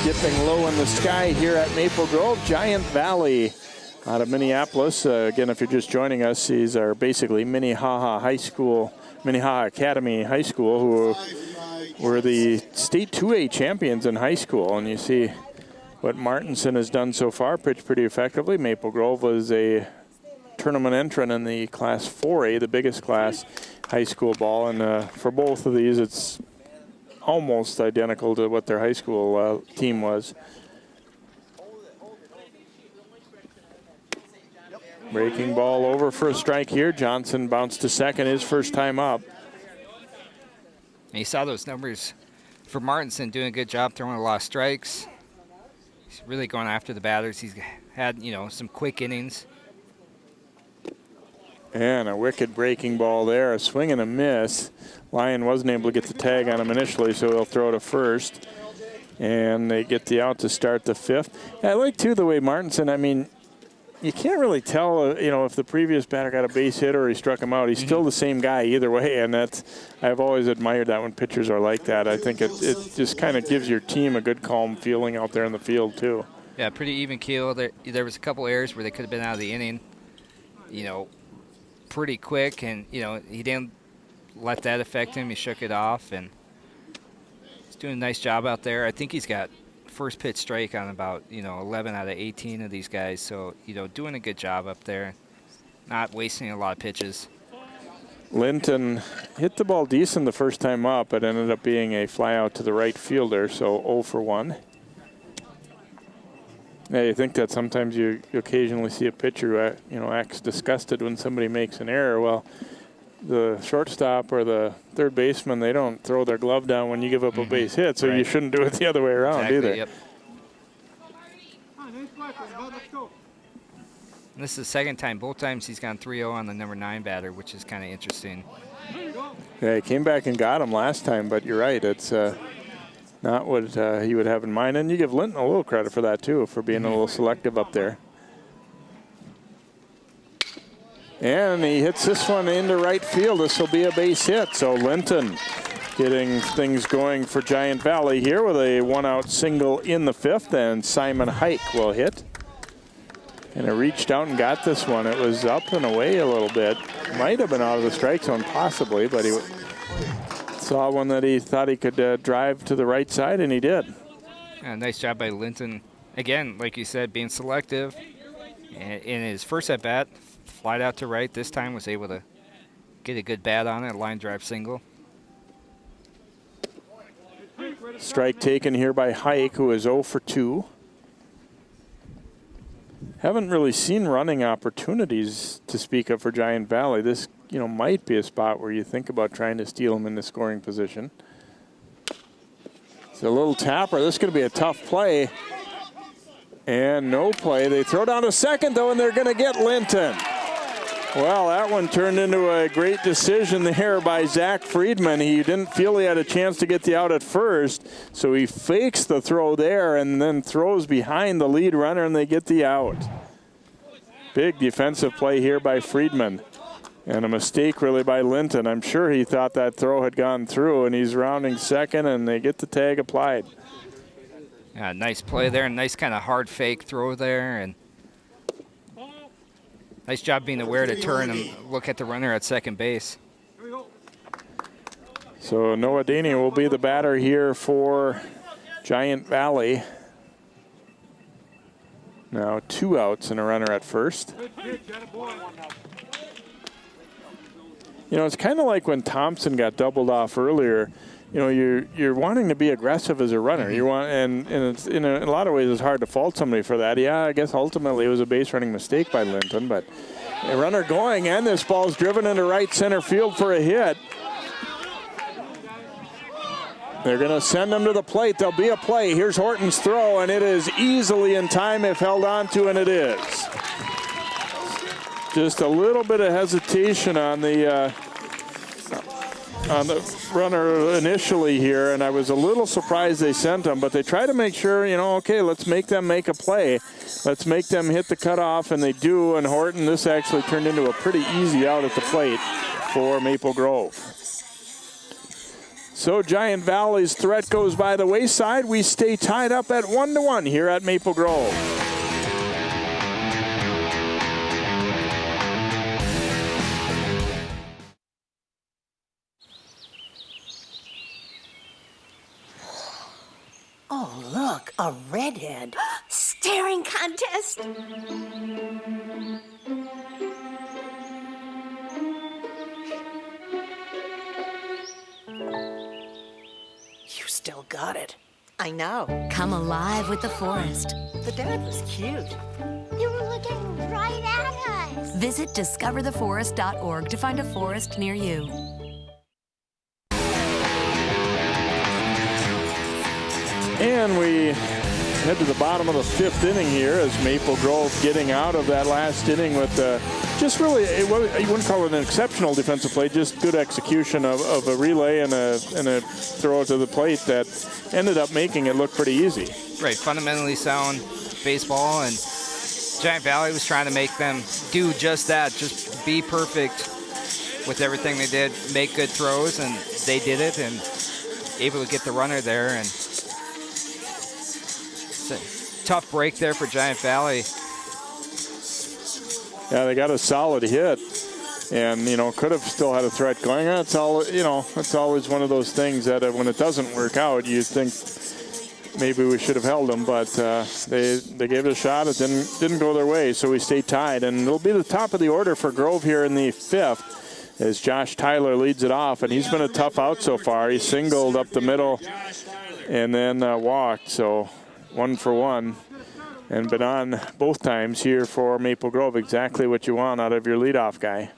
dipping low in the sky here at Maple Grove. Giantvalley out of Minneapolis. Again, if you're just joining us, these are basically Minnehaha Academy High School, who were the state 2A champions in high school. And you see what Martinson has done so far, pitched pretty effectively. Maple Grove was a tournament entrant in the Class 4A, the biggest class, high school ball. And for both of these, it's almost identical to what their high school team was. Breaking ball over for a strike here. Johnson bounced to second, his first time up. And you saw those numbers for Martinson, doing a good job throwing a lot of strikes. He's really going after the batters. He's had, some quick innings. And a wicked breaking ball there, a swing and a miss. Lyon wasn't able to get the tag on him initially, so he'll throw to first. And they get the out to start the 5th. I like, too, the way Martinson, you can't really tell, if the previous batter got a base hit or he struck him out. He's still the same guy either way, and I've always admired that when pitchers are like that. I think it just kind of gives your team a good, calm feeling out there in the field, too. Yeah, pretty even keel. There was a couple errors where they could have been out of the inning, pretty quick, and, he didn't let that affect him. He shook it off, and he's doing a nice job out there. I think he's got first pitch strike on about 11 out of 18 of these guys, so doing a good job up there, not wasting a lot of pitches. Linton hit the ball decent the first time up, but ended up being a fly out to the right fielder, so 0 for 1. Yeah, you think that sometimes you occasionally see a pitcher who acts disgusted when somebody makes an error. Well, the shortstop or the third baseman, they don't throw their glove down when you give up a base hit, so you shouldn't do it the other way around either. Yep. And this is the second time. Both times he's gone 3-0 on the number 9 batter, which is kind of interesting. Yeah, he came back and got him last time, but you're right. It's not what he would have in mind. And you give Linton a little credit for that, too, for being a little selective up there. And he hits this one into right field. This will be a base hit. So Linton getting things going for Giantvalley here with a 1-out single in the 5th. And Simon Hike will hit. And it reached out and got this one. It was up and away a little bit. Might have been out of the strike zone possibly, but he saw one that he thought he could drive to the right side, and he did. Yeah, nice job by Linton. Again, like you said, being selective. In his first at-bat, flied out to right. This time was able to get a good bat on it, a line drive single. Strike taken here by Hike, who is 0 for 2. Haven't really seen running opportunities to speak of for Giantvalley. This, might be a spot where you think about trying to steal him in the scoring position. It's a little tapper. This is going to be a tough play. And no play. They throw down to second, though, and they're going to get Linton. Well, that one turned into a great decision there by Zach Friedman. He didn't feel he had a chance to get the out at first, so he fakes the throw there and then throws behind the lead runner, and they get the out. Big defensive play here by Friedman. And a mistake really by Linton. I'm sure he thought that throw had gone through, and he's rounding second, and they get the tag applied. Yeah, nice play there, nice kind of hard fake throw there, and nice job being aware to turn and look at the runner at second base. So Noah Daney will be the batter here for Giantvalley. Now 2 outs and a runner at first. It's kind of like when Thompson got doubled off earlier. You're wanting to be aggressive as a runner. You want, and it's in a lot of ways it's hard to fault somebody for that. Yeah, I guess ultimately it was a base running mistake by Linton, but a runner going, and this ball's driven into right center field for a hit. They're going to send them to the plate. There'll be a play. Here's Horton's throw, and it is easily in time if held on to, and it is. Just a little bit of hesitation on the on the runner initially here, and I was a little surprised they sent him, but they try to make sure, okay, let's make them make a play. Let's make them hit the cutoff, and they do, and Horton, this actually turned into a pretty easy out at the plate for Maple Grove. So Giantvalley's threat goes by the wayside. We stay tied up at 1-1 here at Maple Grove. Oh, look, a redhead. Staring contest. You still got it. I know. Come alive with the forest. The dad was cute. They were looking right at us. Visit discovertheforest.org to find a forest near you. And we head to the bottom of the 5th inning here as Maple Grove getting out of that last inning with just really, you wouldn't call it an exceptional defensive play, just good execution of a relay and a throw to the plate that ended up making it look pretty easy. Right, fundamentally sound baseball, and Giantvalley was trying to make them do just that, just be perfect with everything they did, make good throws, and they did it, and able to get the runner there, and tough break there for Giantvalley. Yeah, they got a solid hit, and could have still had a threat going. That's all. It's always one of those things that when it doesn't work out, you think maybe we should have held them, but they gave it a shot. It didn't go their way, so we stay tied, and it'll be the top of the order for Grove here in the 5th as Josh Tyler leads it off, and he's been a tough out so far. He singled up the middle and then walked, so 1 for 1. And been on both times here for Maple Grove. Exactly what you want out of your leadoff guy.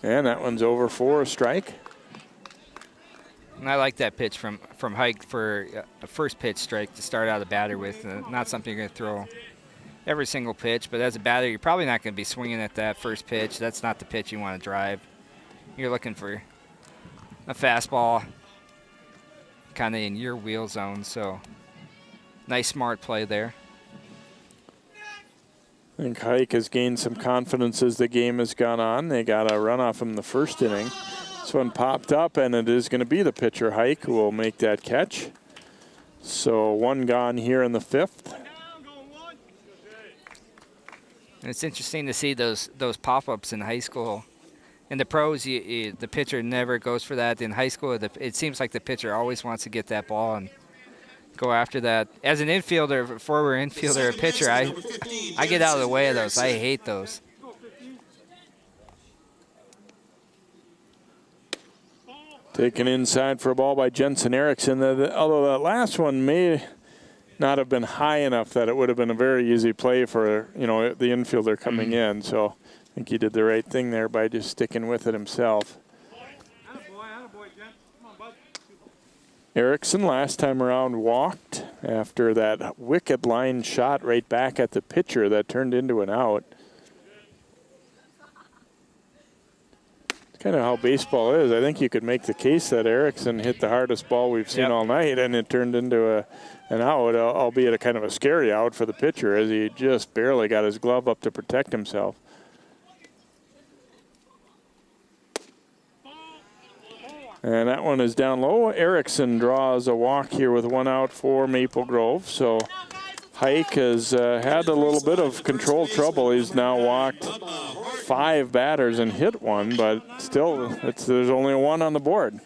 And that one's over for a strike. And I like that pitch from Hike for a first pitch strike to start out the batter with. Not something you're going to throw every single pitch, but as a batter, you're probably not going to be swinging at that first pitch. That's not the pitch you want to drive. You're looking for a fastball kind of in your wheel zone, so nice smart play there. I think Hike has gained some confidence as the game has gone on. They got a run off him in the first inning. This one popped up, and it is going to be the pitcher Hike who will make that catch. So 1 gone here in the 5th. And it's interesting to see those pop-ups in high school. In the pros, the pitcher never goes for that. In high school, it seems like the pitcher always wants to get that ball and go after that. As an infielder, forward infielder, a pitcher, I get out of the way of those. I hate those. Taken inside for a ball by Jensen Erickson. Although that last one may not have been high enough that it would have been a very easy play for the infielder coming in. So I think he did the right thing there by just sticking with it himself. Erickson last time around walked after that wicked line shot right back at the pitcher that turned into an out. It's kind of how baseball is. I think you could make the case that Erickson hit the hardest ball we've seen all night, and it turned into an out, albeit a kind of a scary out for the pitcher as he just barely got his glove up to protect himself. And that one is down low. Erickson draws a walk here with 1 out for Maple Grove. So Hike has had a little bit of control trouble. He's now walked 5 batters and hit 1, but still there's only a 1 on the board.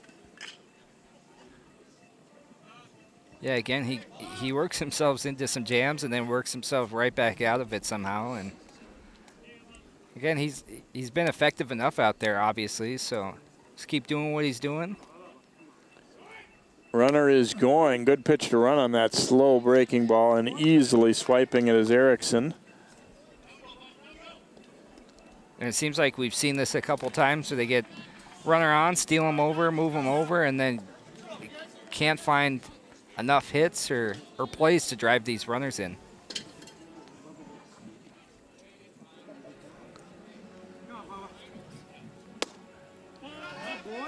Yeah, again, he works himself into some jams and then works himself right back out of it somehow. And again, he's been effective enough out there, obviously, so just keep doing what he's doing. Runner is going. Good pitch to run on that slow breaking ball, and easily swiping it is Erickson. And it seems like we've seen this a couple times where they get runner on, steal him over, move him over, and then can't find enough hits or plays to drive these runners in.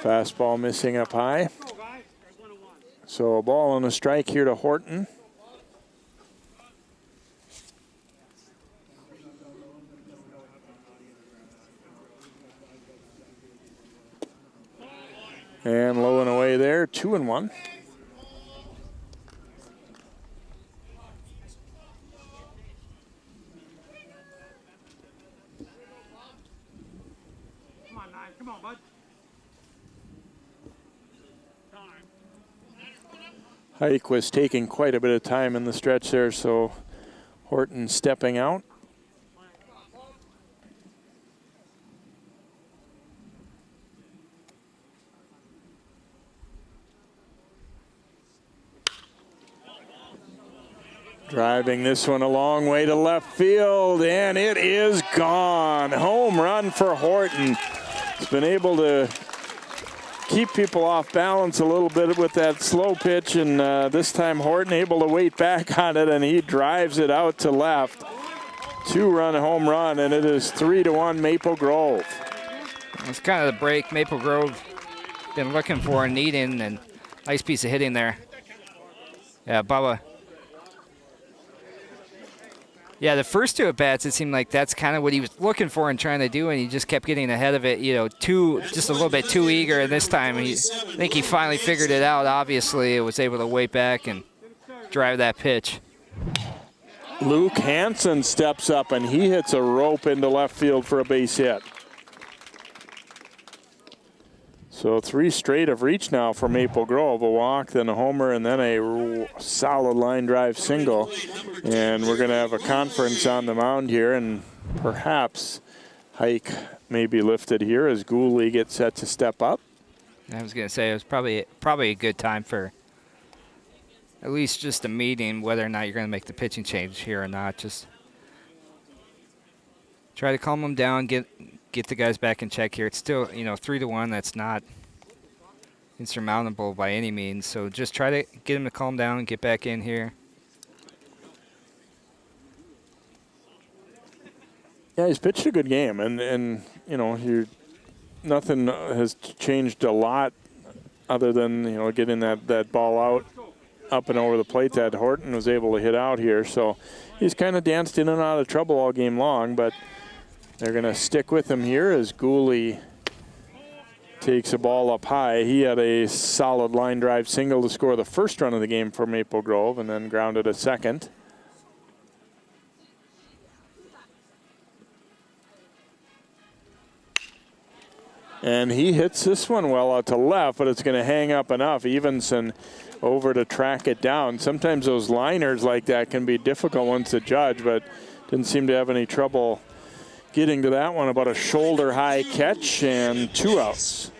Fastball missing up high. So a ball and a strike here to Horton. And low and away there, 2-1. Come on, bud. Hike was taking quite a bit of time in the stretch there, so Horton stepping out. Driving this one a long way to left field, and it is gone. Home run for Horton. He's been able to keep people off balance a little bit with that slow pitch, and this time Horton able to wait back on it, and he drives it out to left. 2-run home run, and it is 3-1 Maple Grove. It's kind of the break Maple Grove been looking for and needing, and nice piece of hitting there. Yeah, Bubba. Yeah, the first two at-bats, it seemed like that's kind of what he was looking for and trying to do, and he just kept getting ahead of it, you know, just a little bit too eager. And this time, I think he finally figured it out, obviously. It was able to wait back and drive that pitch. Luke Hansen steps up, and he hits a rope into left field for a base hit. So 3 straight have reached now for Maple Grove. A walk, then a homer, and then a solid line drive single. And we're going to have a conference on the mound here, and perhaps Hike may be lifted here as Gooley gets set to step up. I was going to say it was probably a good time for at least just a meeting, whether or not you're going to make the pitching change here or not. Just try to calm them down, get the guys back in check here. It's still, 3-1. That's not insurmountable by any means. So just try to get him to calm down and get back in here. Yeah, he's pitched a good game, and nothing has changed a lot other than, getting that ball out, up and over the plate that Horton was able to hit out here. So he's kind of danced in and out of trouble all game long, but they're going to stick with him here as Gooley takes a ball up high. He had a solid line drive single to score the first run of the game for Maple Grove, and then grounded a second. And he hits this one well out to left, but it's going to hang up enough. Evenson over to track it down. Sometimes those liners like that can be difficult ones to judge, but didn't seem to have any trouble getting to that one. About a shoulder-high catch and 2 outs.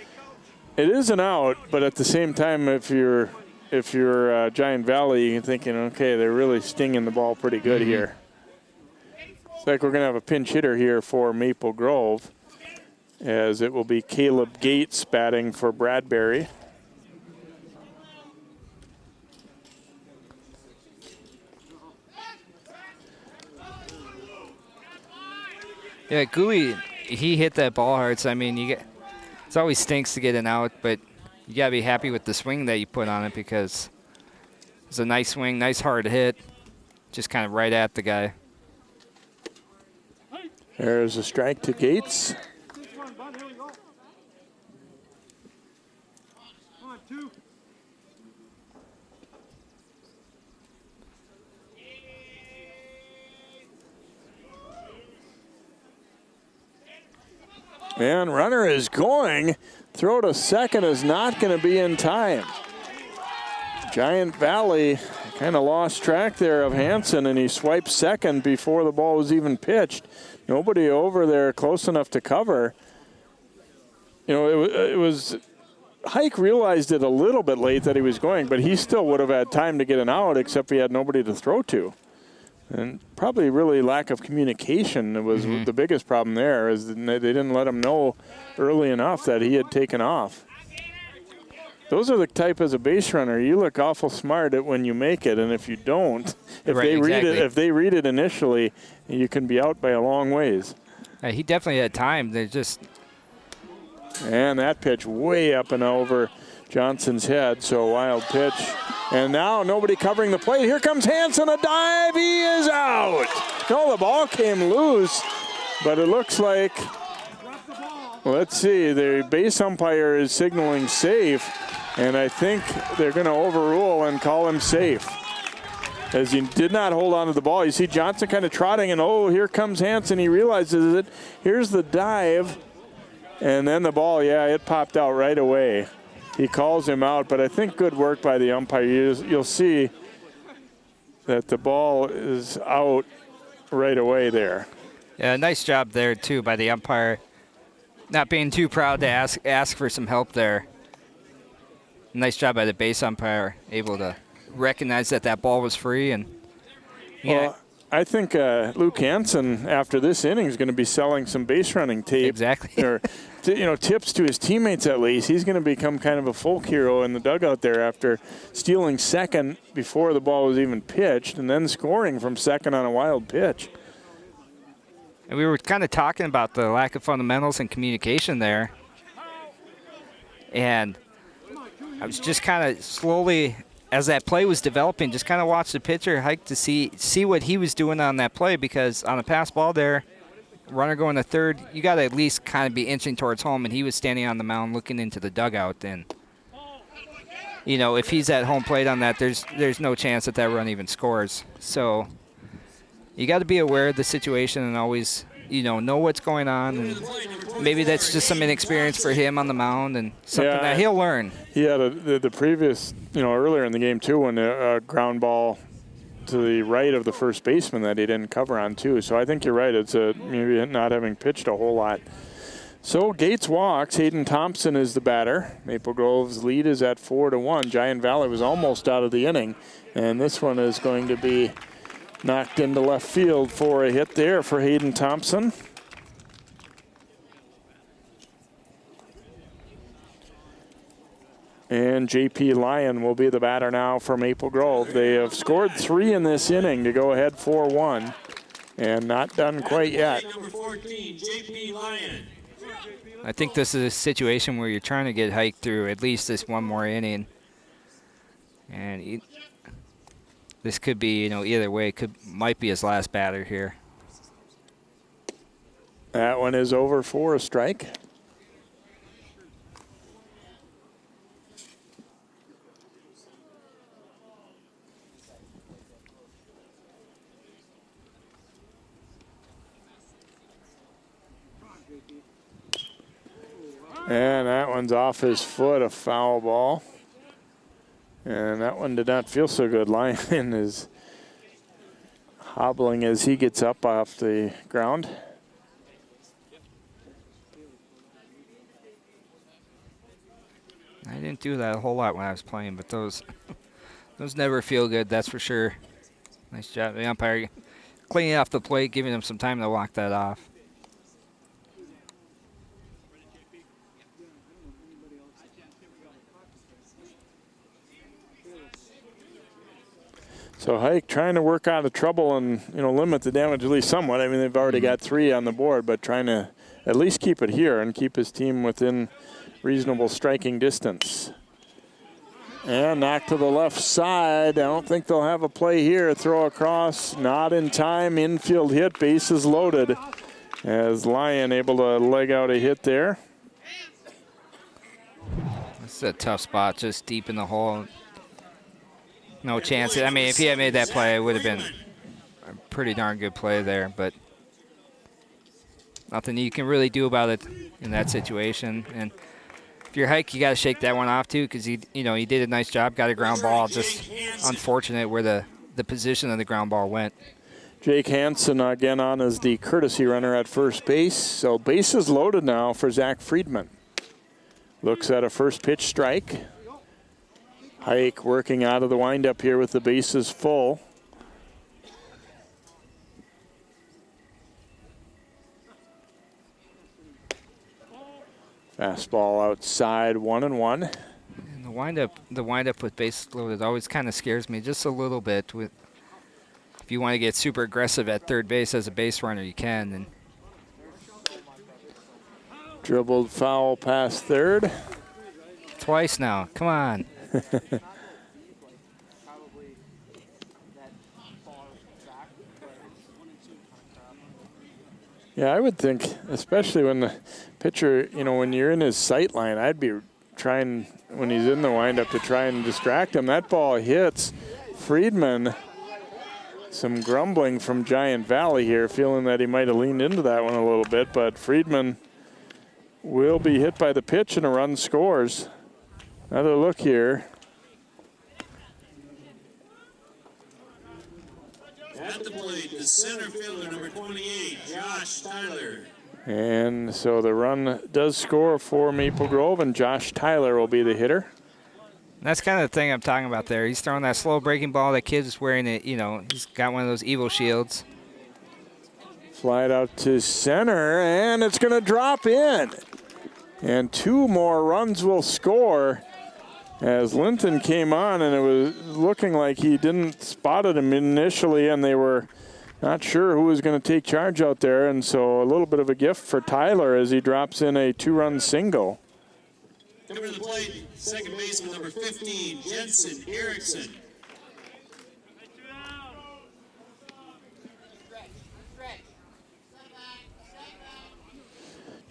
It is an out, but at the same time, if you're Giantvalley, you're thinking, okay, they're really stinging the ball pretty good here. It's like we're going to have a pinch hitter here for Maple Grove, as it will be Caleb Gates batting for Bradbury. Yeah, Gooley, he hit that ball hard. So, I mean, it always stinks to get an out, but you got to be happy with the swing that you put on it because it's a nice swing, nice hard hit, just kind of right at the guy. There's a strike to Gates. And runner is going. Throw to second is not going to be in time. Giantvalley kind of lost track there of Hansen, and he swiped second before the ball was even pitched. Nobody over there close enough to cover. It was Hike realized it a little bit late that he was going, but he still would have had time to get an out, except he had nobody to throw to. And probably really lack of communication was the biggest problem there, is they didn't let him know early enough that he had taken off. Those are the type, as a base runner, you look awful smart at when you make it, and if you don't, if they read it initially, you can be out by a long ways. He definitely had time. They just And that pitch way up and over Johnson's head, so a wild pitch. And now nobody covering the plate. Here comes Hansen, a dive, he is out. No, the ball came loose, but it looks like, let's see, the base umpire is signaling safe, and I think they're going to overrule and call him safe, as he did not hold on to the ball. You see Johnson kind of trotting, and oh, here comes Hansen. He realizes it. Here's the dive, and then the ball, yeah, it popped out right away. He calls him out, but I think good work by the umpire. You'll see that the ball is out right away there. Yeah, nice job there, too, by the umpire. Not being too proud to ask for some help there. Nice job by the base umpire, able to recognize that ball was free. And yeah. Well, I think Luke Hansen, after this inning, is going to be selling some base running tape. Exactly. Or, tips to his teammates at least. He's going to become kind of a folk hero in the dugout there after stealing second before the ball was even pitched and then scoring from second on a wild pitch. And we were kind of talking about the lack of fundamentals and communication there. And I was just kind of slowly, as that play was developing, just kind of watched the pitcher hike to see what he was doing on that play, because on a pass ball there, runner going to third, you got to at least kind of be inching towards home, and he was standing on the mound looking into the dugout. And, if he's at home plate on that, there's no chance that run even scores. So you got to be aware of the situation and always, know what's going on. And maybe that's just some inexperience for him on the mound and something that he'll learn. He had the previous, earlier in the game too, when a ground ball to the right of the first baseman that he didn't cover on too. So I think you're right. It's maybe not having pitched a whole lot. So Gates walks. Hayden Thompson is the batter. Maple Grove's lead is at 4-1. Giantvalley was almost out of the inning, and this one is going to be knocked into left field for a hit there for Hayden Thompson. And J.P. Lyon will be the batter now for Maple Grove. They have scored 3 in this inning to go ahead 4-1, and not done quite yet. Number 14, J.P. Lyon. I think this is a situation where you're trying to get hiked through at least this one more inning. And this could be, either way. Might be his last batter here. That one is over for a strike. And that one's off his foot, a foul ball. And that one did not feel so good. Lyon is hobbling as he gets up off the ground. I didn't do that a whole lot when I was playing, but those never feel good, that's for sure. Nice job. The umpire cleaning off the plate, giving him some time to walk that off. So Hike trying to work out of trouble and, limit the damage at least somewhat. I mean, they've already got 3 on the board, but trying to at least keep it here and keep his team within reasonable striking distance. And knocked to the left side. I don't think they'll have a play here. Throw across, not in time. Infield hit, bases loaded. As Lyon able to leg out a hit there. This is a tough spot, just deep in the hole. No chance. I mean, if he had made that play, it would have been a pretty darn good play there, but nothing you can really do about it in that situation. And if you're Hike, you got to shake that one off too, because he did a nice job, got a ground ball. Just unfortunate where the position of the ground ball went. Jake Hansen again on as the courtesy runner at first base. So bases loaded now for Zach Friedman. Looks at a first pitch strike. Hike working out of the windup here with the bases full. Fastball outside, 1-1. And the windup with bases loaded always kind of scares me just a little bit. If you want to get super aggressive at third base as a base runner, you can. And Dribbled foul past third. Twice now. Come on. Yeah, I would think, especially when the pitcher, you know, when you're in his sight line, I'd be trying, when he's in the windup, to try and distract him. That ball hits Friedman. Some grumbling from Giantvalley here, feeling that he might have leaned into that one a little bit, but Friedman will be hit by the pitch and a run scores. Another look here. At the plate, the center fielder, number 28, Josh Tyler. And so the run does score for Maple Grove, and Josh Tyler will be the hitter. That's kind of the thing I'm talking about there. He's throwing that slow breaking ball. That kid's wearing it, you know, he's got one of those evil shields. Fly it out to center, and it's going to drop in. And 2 more runs will score as Linton came on, and it was looking like he didn't spotted him initially, and they were not sure who was going to take charge out there. And so a little bit of a gift for Tyler as he drops in a 2-run single. Coming to the plate, second baseman, number 15, Jensen Erickson.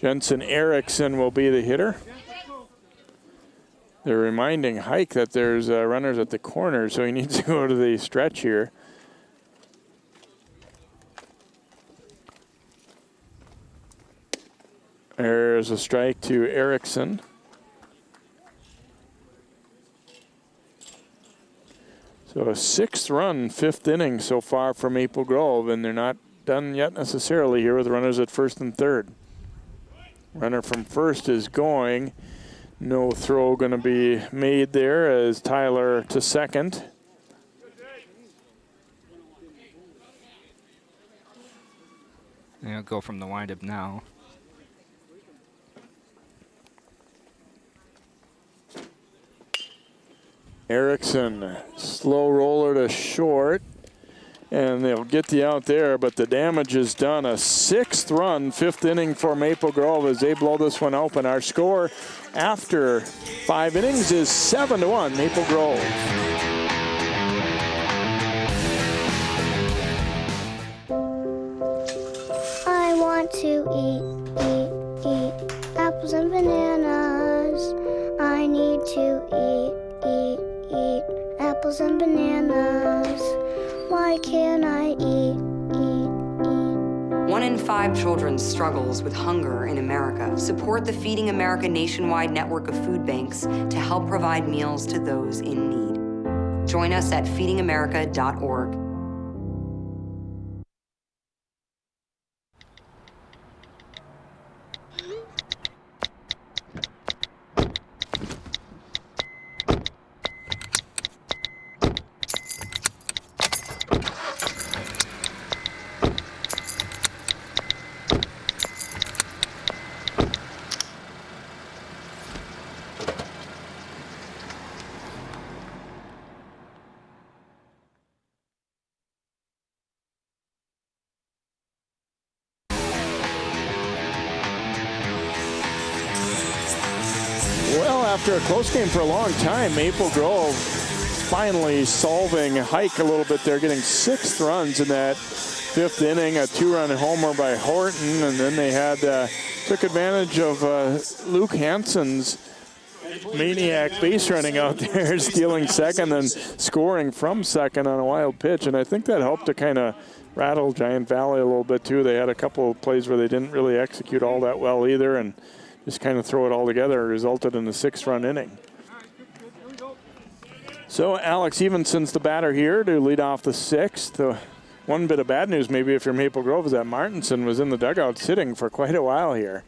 Jensen Erickson will be the hitter. They're reminding Hike that there's runners at the corner, so he needs to go to the stretch here. There's a strike to Erickson. So a 6th run, 5th inning so far for Maple Grove, and they're not done yet necessarily here with runners at first and third. Runner from first is going. No throw going to be made there as Tyler to second. They'll go from the windup now. Erickson, slow roller to short, and they'll get the out there, but the damage is done. A 6th run, 5th inning for Maple Grove as they blow this one open. Our score after 5 innings is 7-1 Maple Grove. I want to eat apples and bananas. I need to eat apples and bananas. Why can't I eat? 1 in 5 children struggles with hunger in America. Support the Feeding America nationwide network of food banks to help provide meals to those in need. Join us at feedingamerica.org. After a close game for a long time, Maple Grove finally solving Hike a little bit there, getting 6 runs in that 5th inning, a 2-run homer by Horton, and then they had took advantage of Luke Hansen's maniac base running out there, stealing second and scoring from second on a wild pitch, and I think that helped to kind of rattle Giantvalley a little bit too. They had a couple of plays where they didn't really execute all that well either, and just kind of throw it all together, resulted in a 6-run inning. So Alex Evenson's the batter here to lead off the 6th. One bit of bad news maybe if you're Maple Grove is that Martinson was in the dugout sitting for quite a while here.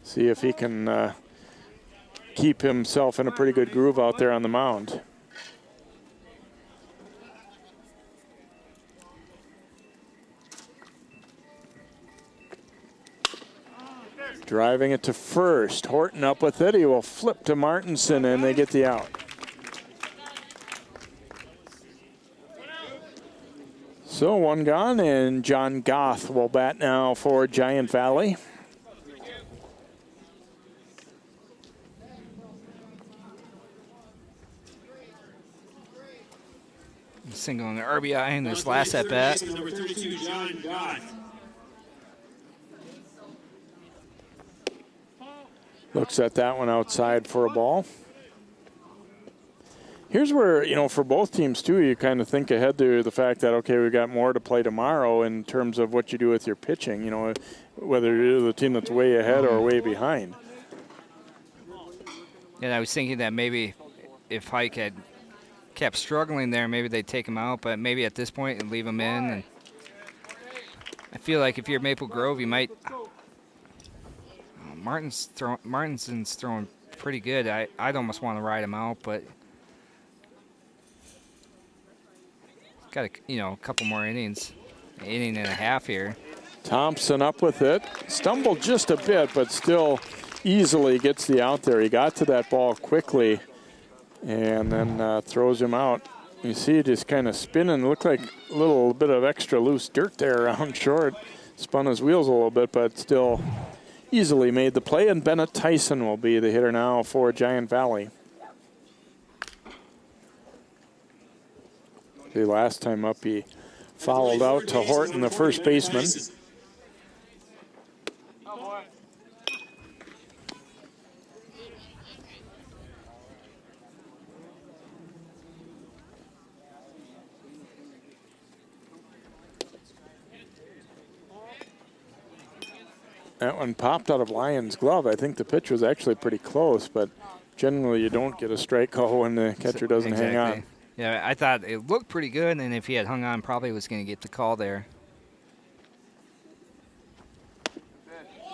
See if he can keep himself in a pretty good groove out there on the mound. Driving it to first. Horton up with it. He will flip to Martinson, and they get the out. So 1 gone, and John Goth will bat now for Giantvalley. single and RBI in his last at bat. Number 32, John Gott. Looks at that one outside for a ball. Here's where, you know, for both teams too, you kind of think ahead to the fact that, okay, we've got more to play tomorrow in terms of what you do with your pitching, you know, whether you're the team that's way ahead or way behind. And I was thinking that maybe if Hike had kept struggling there, maybe they'd take him out, but maybe at this point and leave him in. And I feel like if you're Maple Grove, you might. Martinson's throwing pretty good. I'd almost want to ride him out, but got a couple more innings, an inning and a half here. Thompson up with it, stumbled just a bit, but still easily gets the out there. He got to that ball quickly, and then throws him out. You see, just kind of spinning. Looked like a little bit of extra loose dirt there around short. Spun his wheels a little bit, but still easily made the play. And Bennett Tyson will be the hitter now for Giantvalley. The last time up, he fouled out to Horton, the first baseman. That one popped out of Lyon's glove. I think the pitch was actually pretty close, but generally you don't get a strike call when the catcher doesn't hang on. Yeah, I thought it looked pretty good, and if he had hung on, probably was going to get the call there.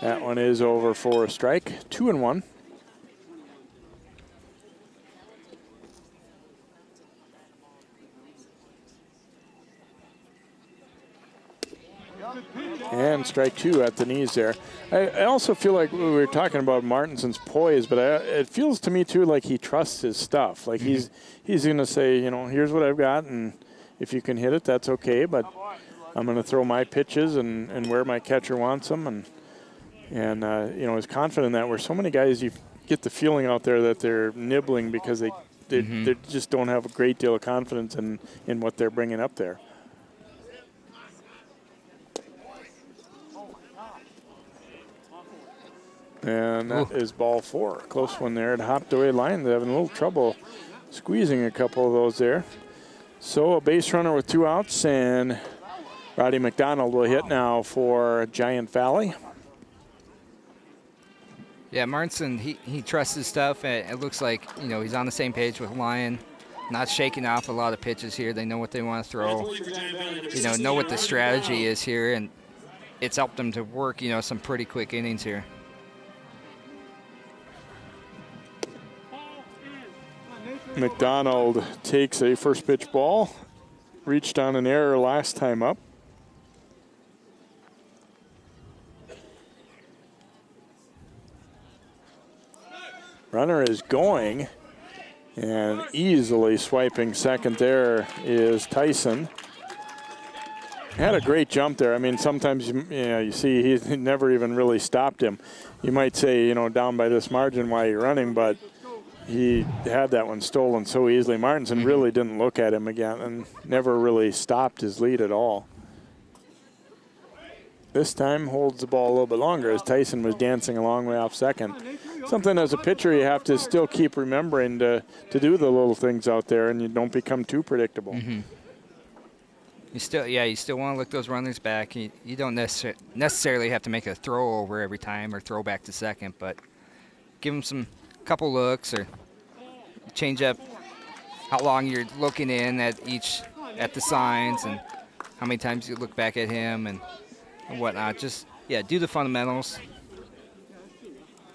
That one is over for a strike. 2-1. And strike two at the knees there. I also feel like we were talking about Martinson's poise, but it feels to me too like he trusts his stuff. Like he's going to say, you know, here's what I've got, and if you can hit it, that's okay. But I'm going to throw my pitches and where my catcher wants them, and you know, is confident in that. Where so many guys, you get the feeling out there that they're nibbling because they just don't have a great deal of confidence in what they're bringing up there. And that is ball four. Close one there. It hopped away. Lions having a little trouble squeezing a couple of those there. So a base runner with 2 outs, and Roddy McDonald will hit now for Giantvalley. Yeah, Martinson, he trusts his stuff. It looks like, you know, he's on the same page with Lyon. Not shaking off a lot of pitches here. They know what they want to throw. You know what the strategy is here, and it's helped them to work, you know, some pretty quick innings here. McDonald takes a first pitch ball. Reached on an error last time up. Runner is going, and easily swiping second there is Tyson. Had a great jump there. I mean, sometimes you see he never even really stopped him. You might say, you know, down by this margin why you're running, but he had that one stolen so easily. Martinson really didn't look at him again and never really stopped his lead at all. This time holds the ball a little bit longer as Tyson was dancing a long way off second. Something as a pitcher you have to still keep remembering to do the little things out there, and you don't become too predictable. You still want to look those runners back. You don't necessarily have to make a throw over every time or throw back to second, but give them some couple looks or change up how long you're looking in at the signs and how many times you look back at him and whatnot. Just, do the fundamentals.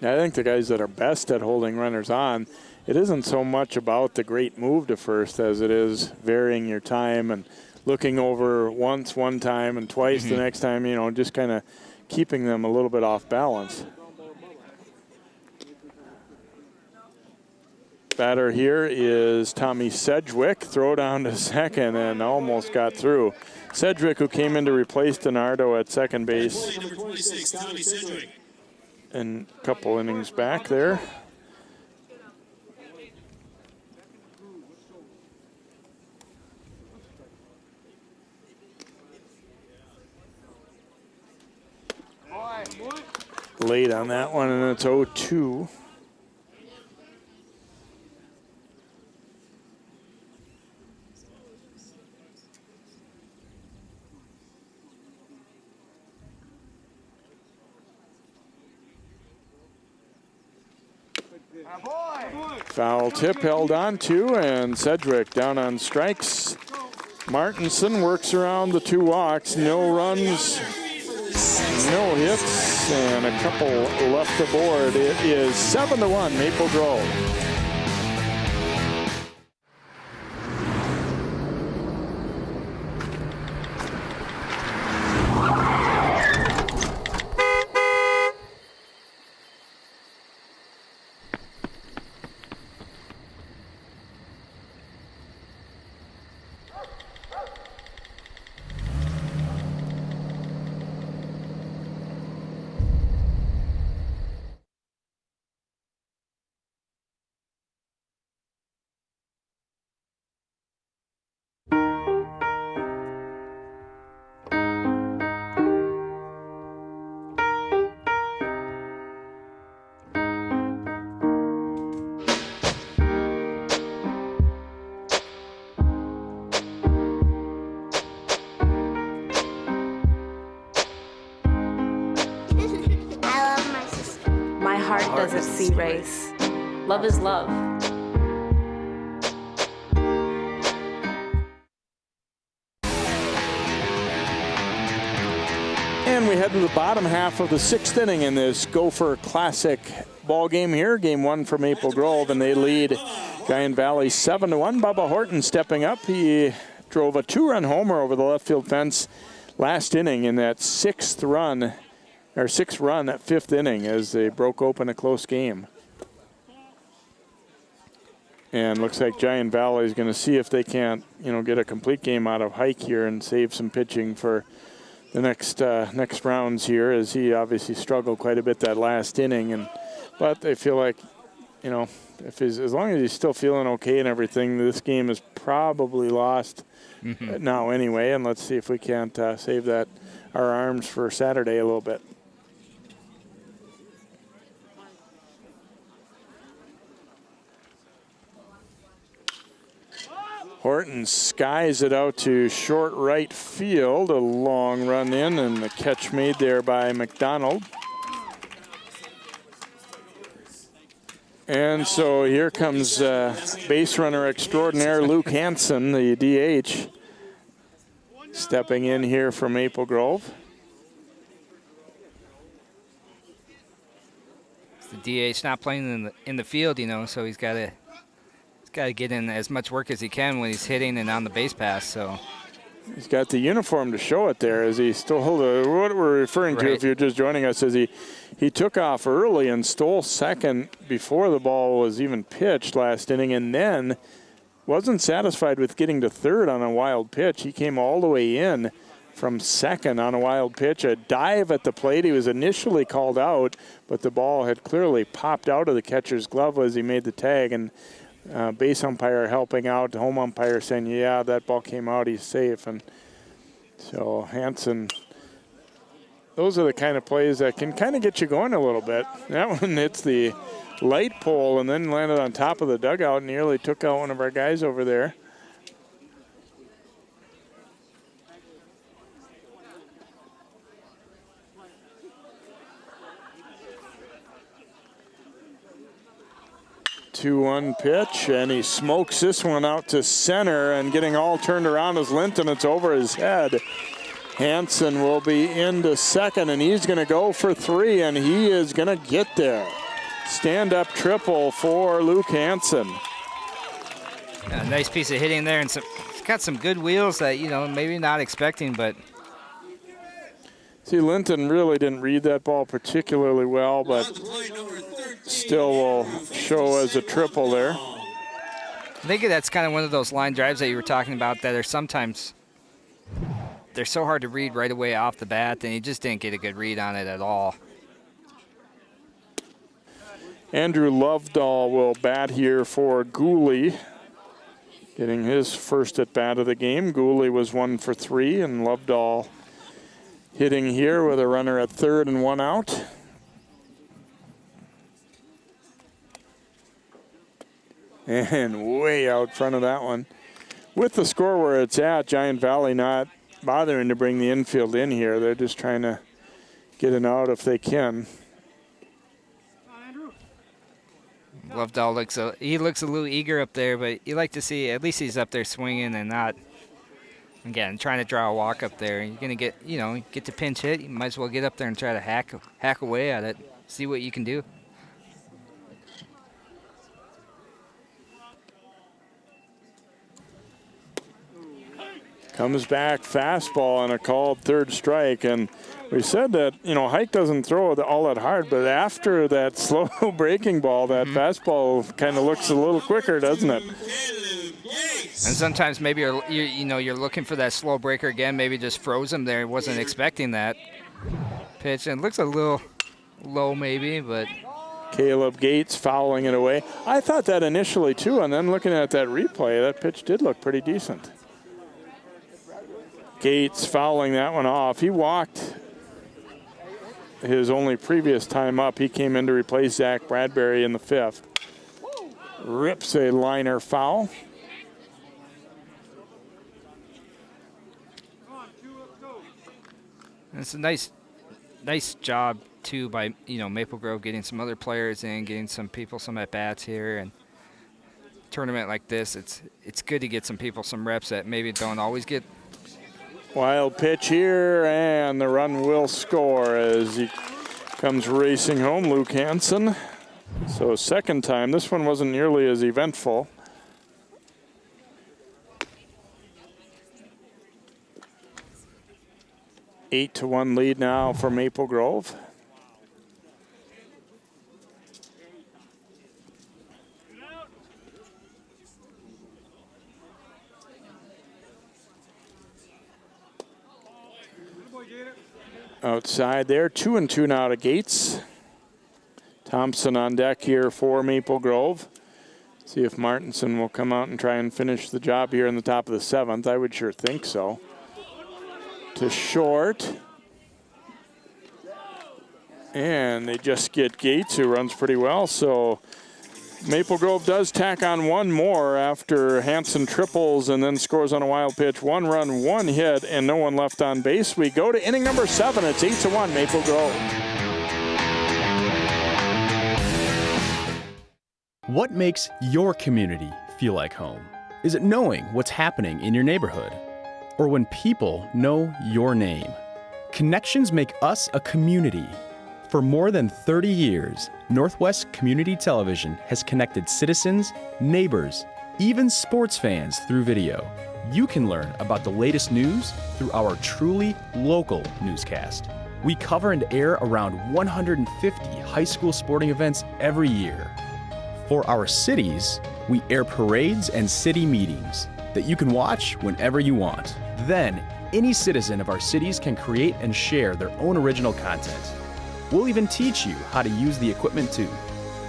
I think the guys that are best at holding runners on, it isn't so much about the great move to first as it is varying your time and looking over once one time and twice the next time, you know, just kind of keeping them a little bit off balance. Batter here is Tommy Sedgwick. Throw down to second and almost got through. Sedgwick, who came in to replace DiNardo at second base. Number 26, Tommy Sedgwick. And a couple innings back there. late on that one, and it's 0-2. Foul tip held on to, and Sedgwick down on strikes. Martinson works around the 2 walks, no runs, no hits, and a couple left aboard. It is 7-1 Maple Grove. Doesn't see race. Love is love. And we head to the bottom half of the 6th inning in this Gopher Classic ball game here. Game 1 for Maple Grove, and they lead Giantvalley 7-1. Bubba Horton stepping up. He drove a 2-run homer over the left field fence last inning in that 6th run at 5th inning as they broke open a close game. And looks like Giantvalley is going to see if they can't, get a complete game out of Hike here and save some pitching for the next rounds here, as he obviously struggled quite a bit that last inning. But they feel like, as long as he's still feeling okay and everything, this game is probably lost now anyway. And let's see if we can't save our arms for Saturday a little bit. Horton skies it out to short right field. A long run in, and the catch made there by McDonald. And so here comes base runner extraordinaire Luke Hansen, the DH, stepping in here for Maple Grove. The DH not playing in the field, so he's got to get in as much work as he can when he's hitting and on the base pass. So he's got the uniform to show it there as he stole what we're referring to, if you're just joining us, is he took off early and stole second before the ball was even pitched last inning, and then wasn't satisfied with getting to third on a wild pitch. He came all the way in from second on a wild pitch, a dive at the plate. He was initially called out, but the ball had clearly popped out of the catcher's glove as he made the tag, and base umpire helping out, the home umpire saying, yeah, that ball came out, he's safe. And so Hansen, those are the kind of plays that can kind of get you going a little bit. That one hits the light pole and then landed on top of the dugout and nearly took out one of our guys over there. Two-one pitch, and he smokes this one out to center, and getting all turned around is Linton. It's over his head. Hansen will be into second, and he's going to go for 3, and he is going to get there. Stand-up triple for Luke Hansen. A nice piece of hitting there, and he's got some good wheels that, maybe not expecting, but. See, Linton really didn't read that ball particularly well, but still will show as a triple there. I think that's kind of one of those line drives that you were talking about that are sometimes, they're so hard to read right away off the bat, and he just didn't get a good read on it at all. Andrew Lovedahl will bat here for Gooley, getting his first at bat of the game. Gooley was 1 for 3, and Lovedahl hitting here with a runner at third and one out. And way out front of that one. With the score where it's at, Giantvalley not bothering to bring the infield in here. They're just trying to get an out if they can. Lovedahl looks a little eager up there, but you like to see at least he's up there swinging and not, again, trying to draw a walk up there. You're gonna get to pinch hit. You might as well get up there and try to hack away at it. See what you can do. Comes back fastball and a called third strike. And we said that, Hike doesn't throw all that hard, but after that slow breaking ball, that fastball kind of looks a little quicker, doesn't it? And sometimes maybe you're looking for that slow breaker again, maybe just froze him there. Wasn't expecting that pitch. And it looks a little low maybe, but. Caleb Gates fouling it away. I thought that initially too, and then looking at that replay, that pitch did look pretty decent. Gates fouling that one off. He walked his only previous time up. He came in to replace Zach Bradbury in the fifth. Rips a liner foul. It's a nice job too by Maple Grove getting some other players in, getting some people some at bats here, and tournament like this, it's good to get some people some reps that maybe don't always get. Wild pitch here, and the run will score as he comes racing home, Luke Hansen. So second time. This one wasn't nearly as eventful. Eight to 1 lead now for Maple Grove. Outside there, 2-2 now to Gates. Thompson on deck here for Maple Grove. See if Martinson will come out and try and finish the job here in the top of the seventh. I would sure think so. To short. And they just get Gates, who runs pretty well. So Maple Grove does tack on one more after Hansen triples and then scores on a wild pitch. 1 run, 1 hit, and no one left on base. We go to inning number 7. It's 8-1 Maple Grove. What makes your community feel like home? Is it knowing what's happening in your neighborhood? Or when people know your name? Connections make us a community. For more than 30 years, Northwest Community Television has connected citizens, neighbors, even sports fans through video. You can learn about the latest news through our truly local newscast. We cover and air around 150 high school sporting events every year. For our cities, we air parades and city meetings that you can watch whenever you want. Then, any citizen of our cities can create and share their own original content. We'll even teach you how to use the equipment too.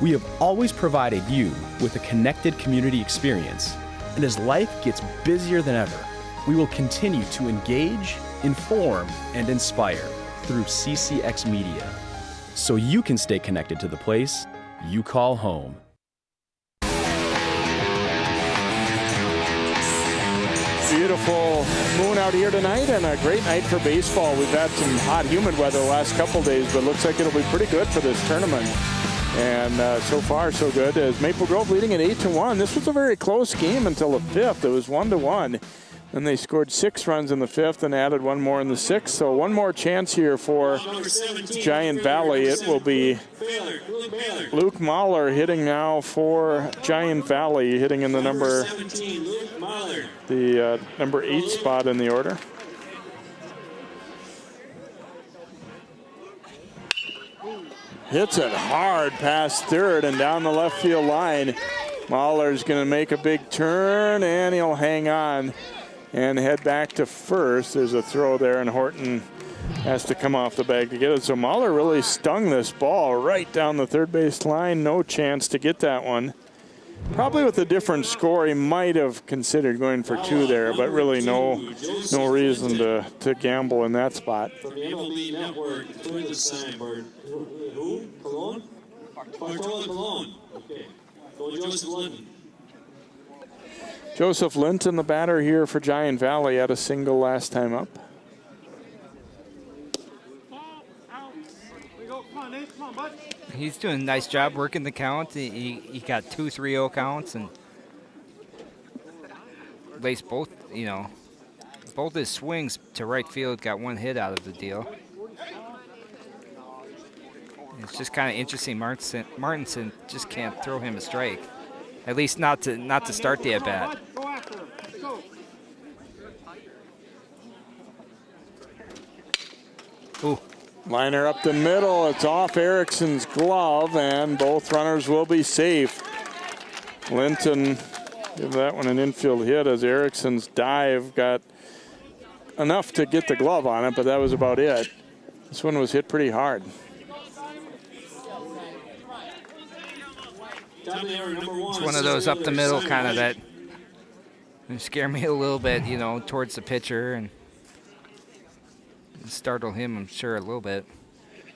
We have always provided you with a connected community experience. And as life gets busier than ever, we will continue to engage, inform, and inspire through CCX Media, so you can stay connected to the place you call home. Beautiful moon out here tonight and a great night for baseball. We've had some hot, humid weather the last couple days, but looks like it'll be pretty good for this tournament. And so far, so good. As Maple Grove leading at 8-1. This was a very close game until the fifth. It was 1-1. Then they scored 6 runs in the fifth and added 1 more in the sixth. So one more chance here for Giantvalley. It will be Luke Mahler hitting now for Giantvalley, hitting in the number 8 spot in the order. Hits it hard past third and down the left field line. Mahler's going to make a big turn, and he'll hang on and head back to first. There's a throw there, and Horton has to come off the bag to get it. So Mahler really stung this ball right down the third base line. No chance to get that one. Probably with a different score, he might have considered going for 2 there, but really no reason to gamble in that spot. From the MLB Network, Twin Signboard. Who? Cologne? Bartola Cologne. Okay. Go Joseph Linton. Joseph Linton, the batter here for Giantvalley, had a single last time up. He's doing a nice job working the count. He got 2 3-0 counts, and at least both his swings to right field got 1 hit out of the deal. It's just kind of interesting. Martinson just can't throw him a strike, at least not to start the at bat. Ooh. Liner up the middle. It's off Erickson's glove, and both runners will be safe. Linton give that one an infield hit as Erickson's dive got enough to get the glove on it, but that was about it. This one was hit pretty hard. It's one of those up the middle kind of that scare me a little bit, towards the pitcher and startle him, I'm sure, a little bit.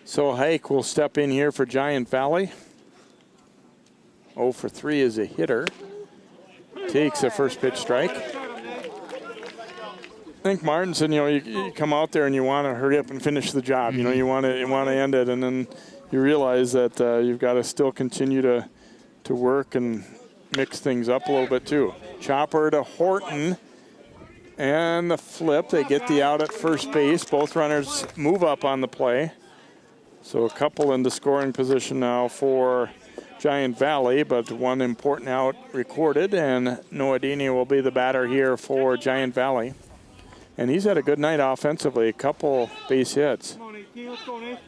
So Hike will step in here for Giantvalley. 0 for 3 is a hitter. Takes a first pitch strike. I think Martinson, you come out there and you want to hurry up and finish the job. You want to end it, and then you realize that you've got to still continue to work and mix things up a little bit too. Chopper to Horton. And the flip, they get the out at first base. Both runners move up on the play. So a couple into scoring position now for Giantvalley, but one important out recorded, and Noadini will be the batter here for Giantvalley. And he's had a good night offensively, a couple base hits. Come on, 18, let's go, Nate.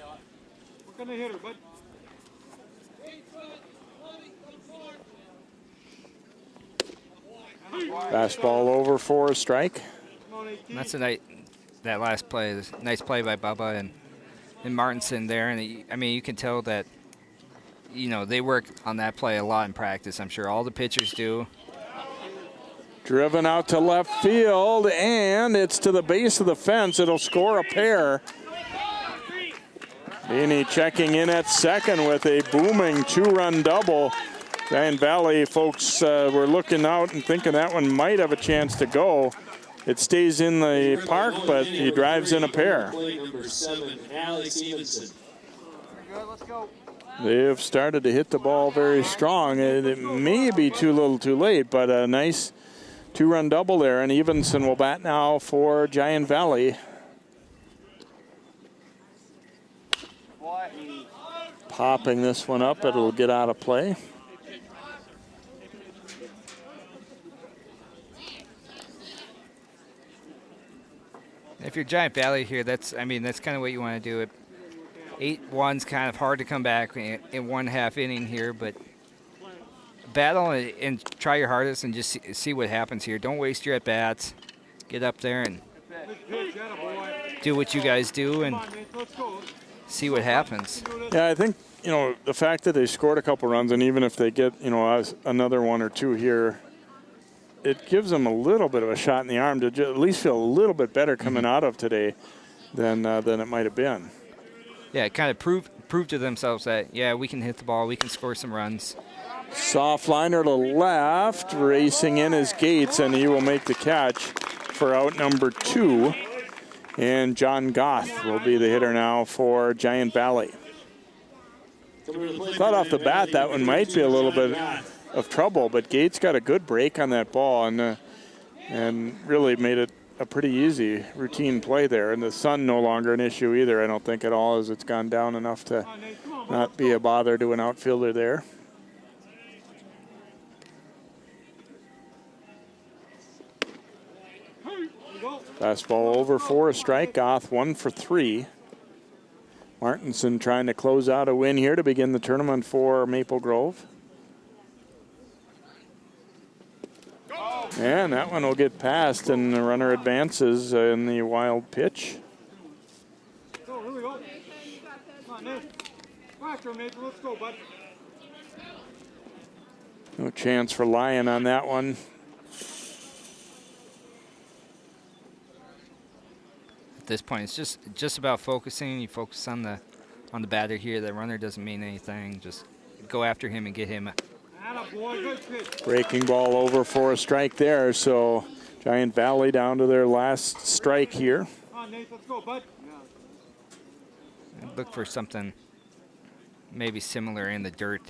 We're gonna hit her, bud. Fastball over for a strike. That's that last play. Nice play by Bubba and Martinson there. And you can tell that, they work on that play a lot in practice. I'm sure all the pitchers do. Driven out to left field, and it's to the base of the fence. It'll score a pair. Beanie checking in at second with a booming 2-run double. Giantvalley folks were looking out and thinking that one might have a chance to go. It stays in the park, but he drives in a pair. They have started to hit the ball very strong. It may be too little too late, but a nice 2-run double there, and Evenson will bat now for Giantvalley. Popping this one up, it'll get out of play. If you're Giantvalley here, that's kind of what you want to do. 8-1's kind of hard to come back in 1/2 inning here, but battle and try your hardest and just see what happens here. Don't waste your at-bats. Get up there and do what you guys do and see what happens. Yeah, I think, the fact that they scored a couple runs, and even if they get, another 1 or 2 here, it gives them a little bit of a shot in the arm to at least feel a little bit better coming out of today than it might have been. Yeah, kind of prove to themselves that, we can hit the ball, we can score some runs. Soft liner to left, racing in is Gates, and he will make the catch for out number 2. And John Goth will be the hitter now for Giantvalley. Thought off the bat that one might be a little bit of trouble, but Gates got a good break on that ball and really made it a pretty easy routine play there. And the sun no longer an issue either, I don't think at all, as it's gone down enough to not be a bother to an outfielder there. Fastball over for a strike. Goth 1 for 3. Martinson trying to close out a win here to begin the tournament for Maple Grove. And that one will get past, and the runner advances in the wild pitch. So, here we go. Come on, Nate. Faster, Nate. Let's go, bud. No chance for Lyon on that one. At this point, it's just about focusing. You focus on the batter here. The runner doesn't mean anything. Just go after him and get him. Breaking ball over for a strike there. So Giantvalley down to their last strike here. Look for something maybe similar in the dirt.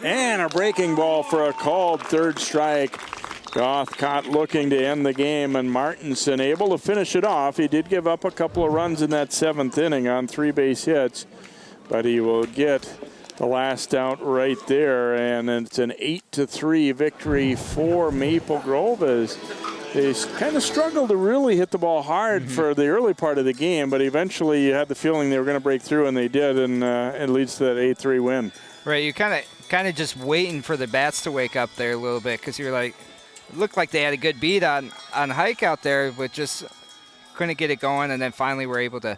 And a breaking ball for a called third strike. Gothcott looking to end the game, and Martinson able to finish it off. He did give up a couple of runs in that 7th inning on 3 base hits, but he will get the last out right there, and it's an 8-3 victory for Maple Grove as they kind of struggled to really hit the ball hard for the early part of the game, but eventually you had the feeling they were going to break through, and they did, and it leads to that 8-3 win. Right, you're kind of just waiting for the bats to wake up there a little bit, because you're like, it looked like they had a good beat on Hike out there, but just couldn't get it going, and then finally were able to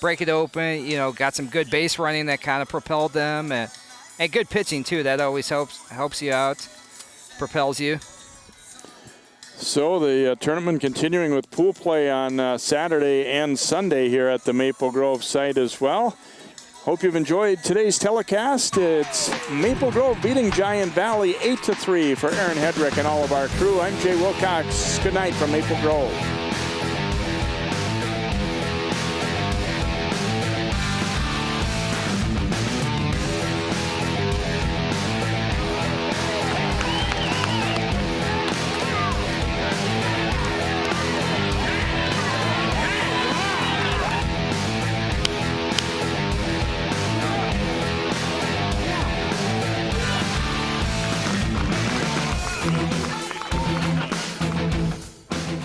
break it open. You know, got some good base running that kind of propelled them, and good pitching too. That always helps you out, propels you. So the tournament continuing with pool play on Saturday and Sunday here at the Maple Grove site as well. Hope you've enjoyed today's telecast. It's Maple Grove beating Giantvalley 8-3 for Aaron Hedrick and all of our crew. I'm Jay Wilcox. Good night from Maple Grove.